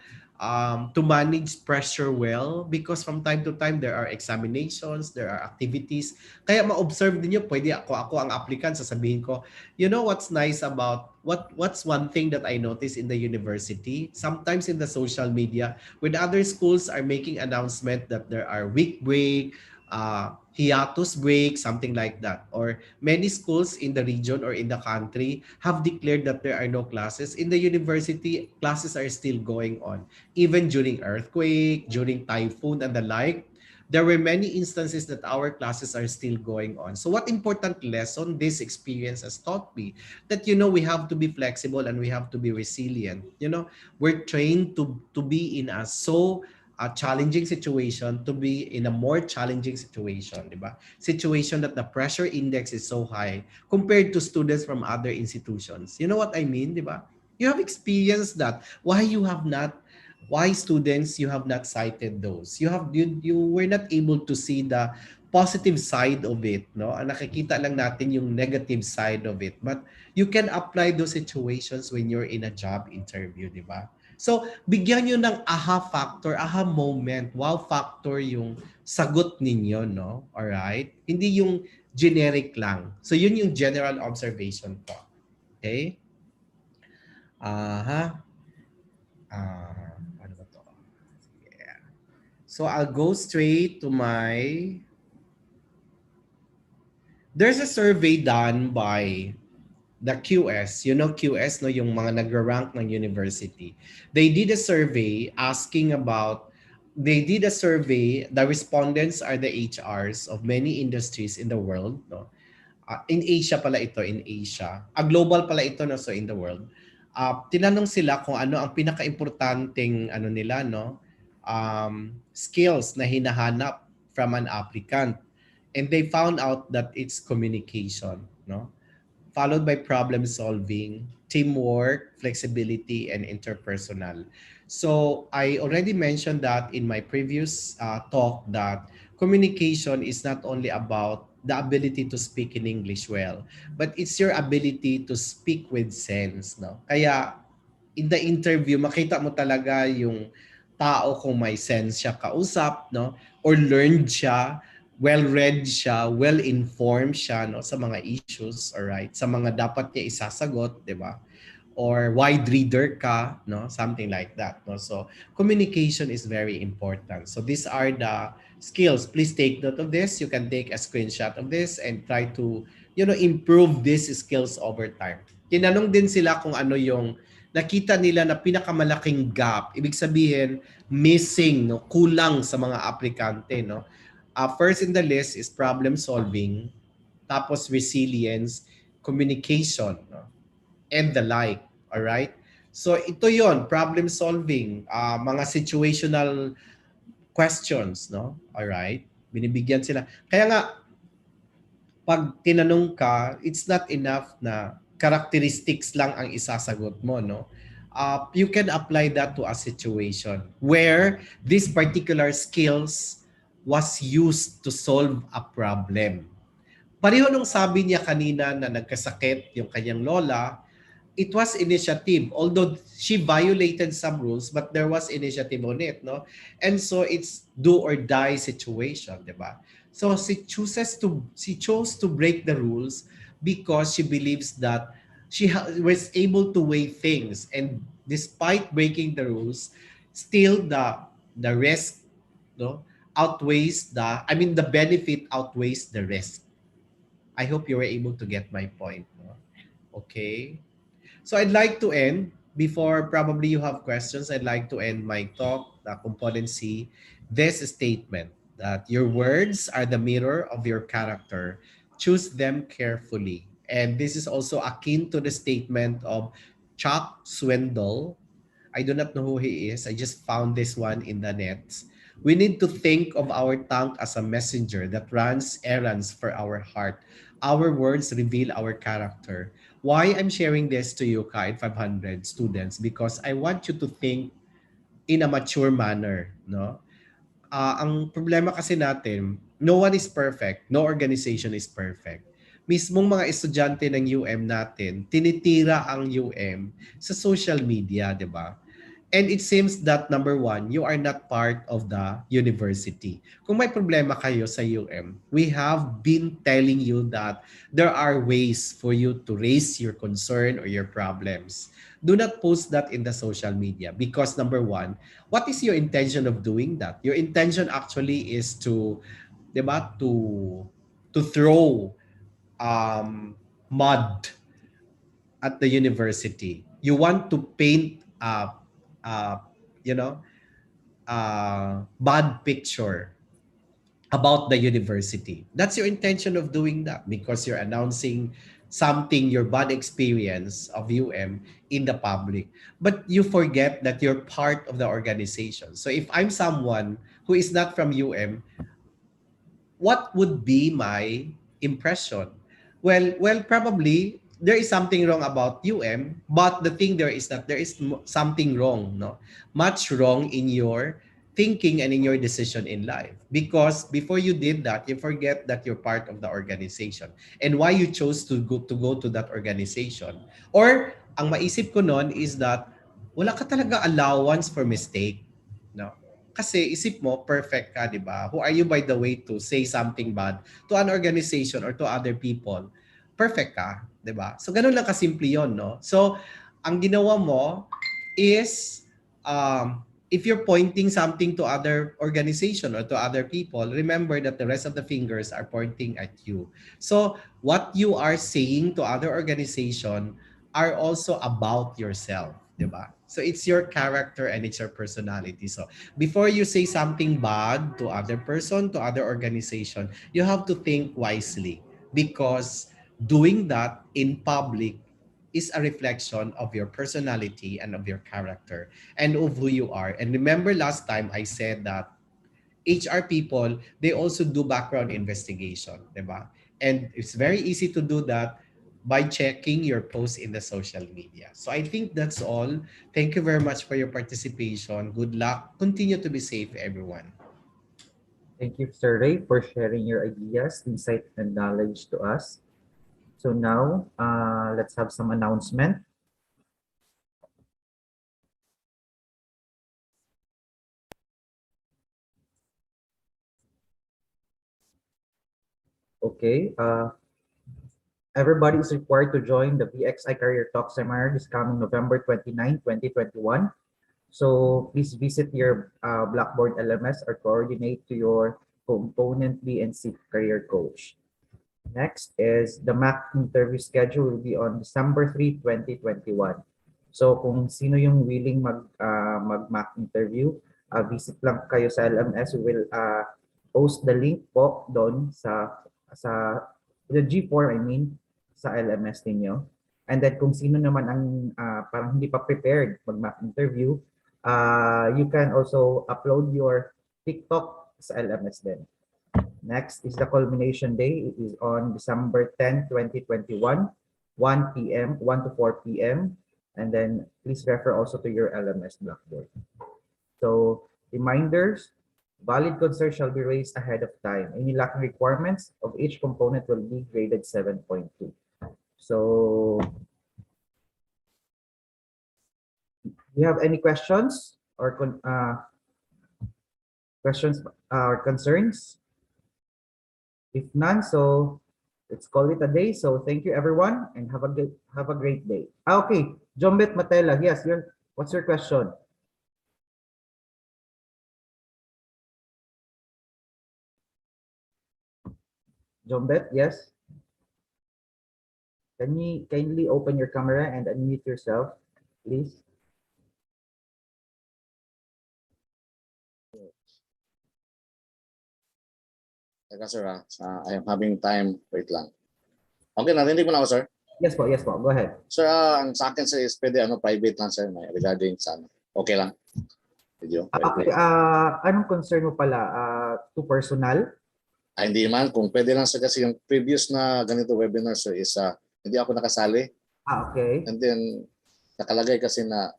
To manage pressure well, because from time to time there are examinations, there are activities. Kaya ma-observe niyo, pwede ako ang applicant, sasabihin ko, you know what's nice about what's one thing that I notice in the university? Sometimes in the social media, when other schools are making announcement that there are week break, hiatus break, something like that. Or many schools in the region or in the country have declared that there are no classes. In the university, classes are still going on. Even during earthquake, during typhoon and the like, there were many instances that our classes are still going on. So what important lesson this experience has taught me? That, we have to be flexible and we have to be resilient. We're trained to be in a challenging situation, to be in a more challenging situation, di ba? Situation that the pressure index is so high compared to students from other institutions. You know what I mean, di ba? You have experienced that. Why students you have not cited those? You were not able to see the positive side of it, no? Ang nakikita lang natin yung negative side of it. But you can apply those situations when you're in a job interview, di ba? So, bigyan nyo ng aha factor, aha moment, wow factor yung sagot ninyo, no? Alright? Hindi yung generic lang. So, yun yung general observation ko. Okay? Aha. Ano ba to? Yeah. So, I'll go straight to my... There's a survey done by the QS, QS, no, yung mga nagra-rank ng university. They did a survey the respondents are the HRs of many industries in the world, no? In Asia pala ito, in Asia. Global pala ito, no, so in the world. Tinanong sila kung ano ang pinaka-importanting nila, no, skills na hinahanap from an applicant. And they found out that it's communication, no? Followed by problem solving, teamwork, flexibility, and interpersonal. So I already mentioned that in my previous talk that communication is not only about the ability to speak in English well, but it's your ability to speak with sense, no? Kaya in the interview, makita mo talaga yung tao kung may sense siya kausap, no? Or learned siya, well-read siya, well-informed siya, no, sa mga issues, alright? Sa mga dapat niya isasagot, di ba? Or wide reader ka, no? Something like that, no? So, communication is very important. So, these are the skills. Please take note of this. You can take a screenshot of this and try to, improve these skills over time. Tinanong din sila kung ano yung nakita nila na pinakamalaking gap. Ibig sabihin, missing, no? Kulang sa mga aplikante, no? First in the list is problem solving, tapos resilience, communication, no? And the like. All right? So ito yon, problem solving, mga situational questions, no? All right? Binibigyan sila. Kaya nga, pag tinanong ka, it's not enough na characteristics lang ang isasagot mo, no? You can apply that to a situation where these particular skills was used to solve a problem. Pareho nung sabi niya kanina na nagkasakit yung kanyang lola, it was initiative. Although she violated some rules, but there was initiative on it, no? And so it's do or die situation, di ba? So she chose to break the rules because she believes that she was able to weigh things, and despite breaking the rules, still the risk, no, the benefit outweighs the risk. I hope you were able to get my point, no? Okay. So I'd like to end, before probably you have questions, I'd like to end my talk, the competency, this statement that your words are the mirror of your character. Choose them carefully. And this is also akin to the statement of Chuck Swindoll. I do not know who he is. I just found this one in the net. We need to think of our tongue as a messenger that runs errands for our heart. Our words reveal our character. Why I'm sharing this to you, Kain 500 students? Because I want you to think in a mature manner, no? Ang problema kasi natin, no one is perfect. No organization is perfect. Mismong mga estudyante ng UM natin, tinitira ang UM sa social media, di ba? And it seems that, number one, you are not part of the university. Kung may problema kayo sa UM, we have been telling you that there are ways for you to raise your concern or your problems. Do not post that in the social media because, number one, what is your intention of doing that? Your intention actually is to 'di ba, to throw mud at the university. You want to paint uh, you know, bad picture about the university. That's your intention of doing that because you're announcing something, your bad experience of UM in the public. But you forget that you're part of the organization. So if I'm someone who is not from UM, what would be my impression? Well, probably there is something wrong about UM, but the thing there is that there is something wrong, no, much wrong in your thinking and in your decision in life. Because before you did that, you forget that you're part of the organization and why you chose to go to that organization. Or ang maisip ko nun is that wala ka talaga allowance for mistake, no? Kasi isip mo, perfect ka, di ba? Who are you, by the way, to say something bad to an organization or to other people? Perfect ka, di ba? So, ganun lang kasimple yun, no? So, ang ginawa mo is, if you're pointing something to other organization or to other people, remember that the rest of the fingers are pointing at you. So, what you are saying to other organization are also about yourself, di ba? So, it's your character and it's your personality. So, before you say something bad to other person, to other organization, you have to think wisely because doing that in public is a reflection of your personality and of your character and of who you are. And remember last time I said that HR people, they also do background investigation, diba? And it's very easy to do that by checking your posts in the social media. So I think that's all. Thank you very much for your participation. Good luck. Continue to be safe, everyone. Thank you, Sir Ray, for sharing your ideas, insight, and knowledge to us. So now, let's have some announcement. Okay, everybody is required to join the VXI Career Talk Seminar this coming November 29, 2021. So please visit your Blackboard LMS or coordinate to your component B and C career coach. Next is the MAC interview schedule will be on December 3, 2021. So kung sino yung willing mag-MAC interview, visit lang kayo sa LMS. We will post the link po doon sa the G4, I mean, sa LMS ninyo. And then kung sino naman ang parang hindi pa prepared mag-MAC interview, you can also upload your TikTok sa LMS din. Next is the culmination day. It is on December 10, 2021, 1 p.m., 1 to 4 p.m. And then please refer also to your LMS Blackboard. So reminders, valid concerns shall be raised ahead of time. Any lacking requirements of each component will be graded 7.2. So do you have any questions or concerns? If none, so let's call it a day. So thank you everyone and have a great day. Okay, Jombet Matela, yes, what's your question? Jombet, yes. Can you kindly open your camera and unmute yourself, please? Teka sir, I am having time. Wait lang. Okay, narinig mo na ako sir? Yes po, go ahead. Sir, ang sa akin sir is pwede private lang sir, regarding sa okay lang. Video. Okay, anong concern mo pala? To personal? Hindi man, kung pwede lang sir kasi yung previous na ganito webinar sir is hindi ako nakasali. Okay. And then nakalagay kasi na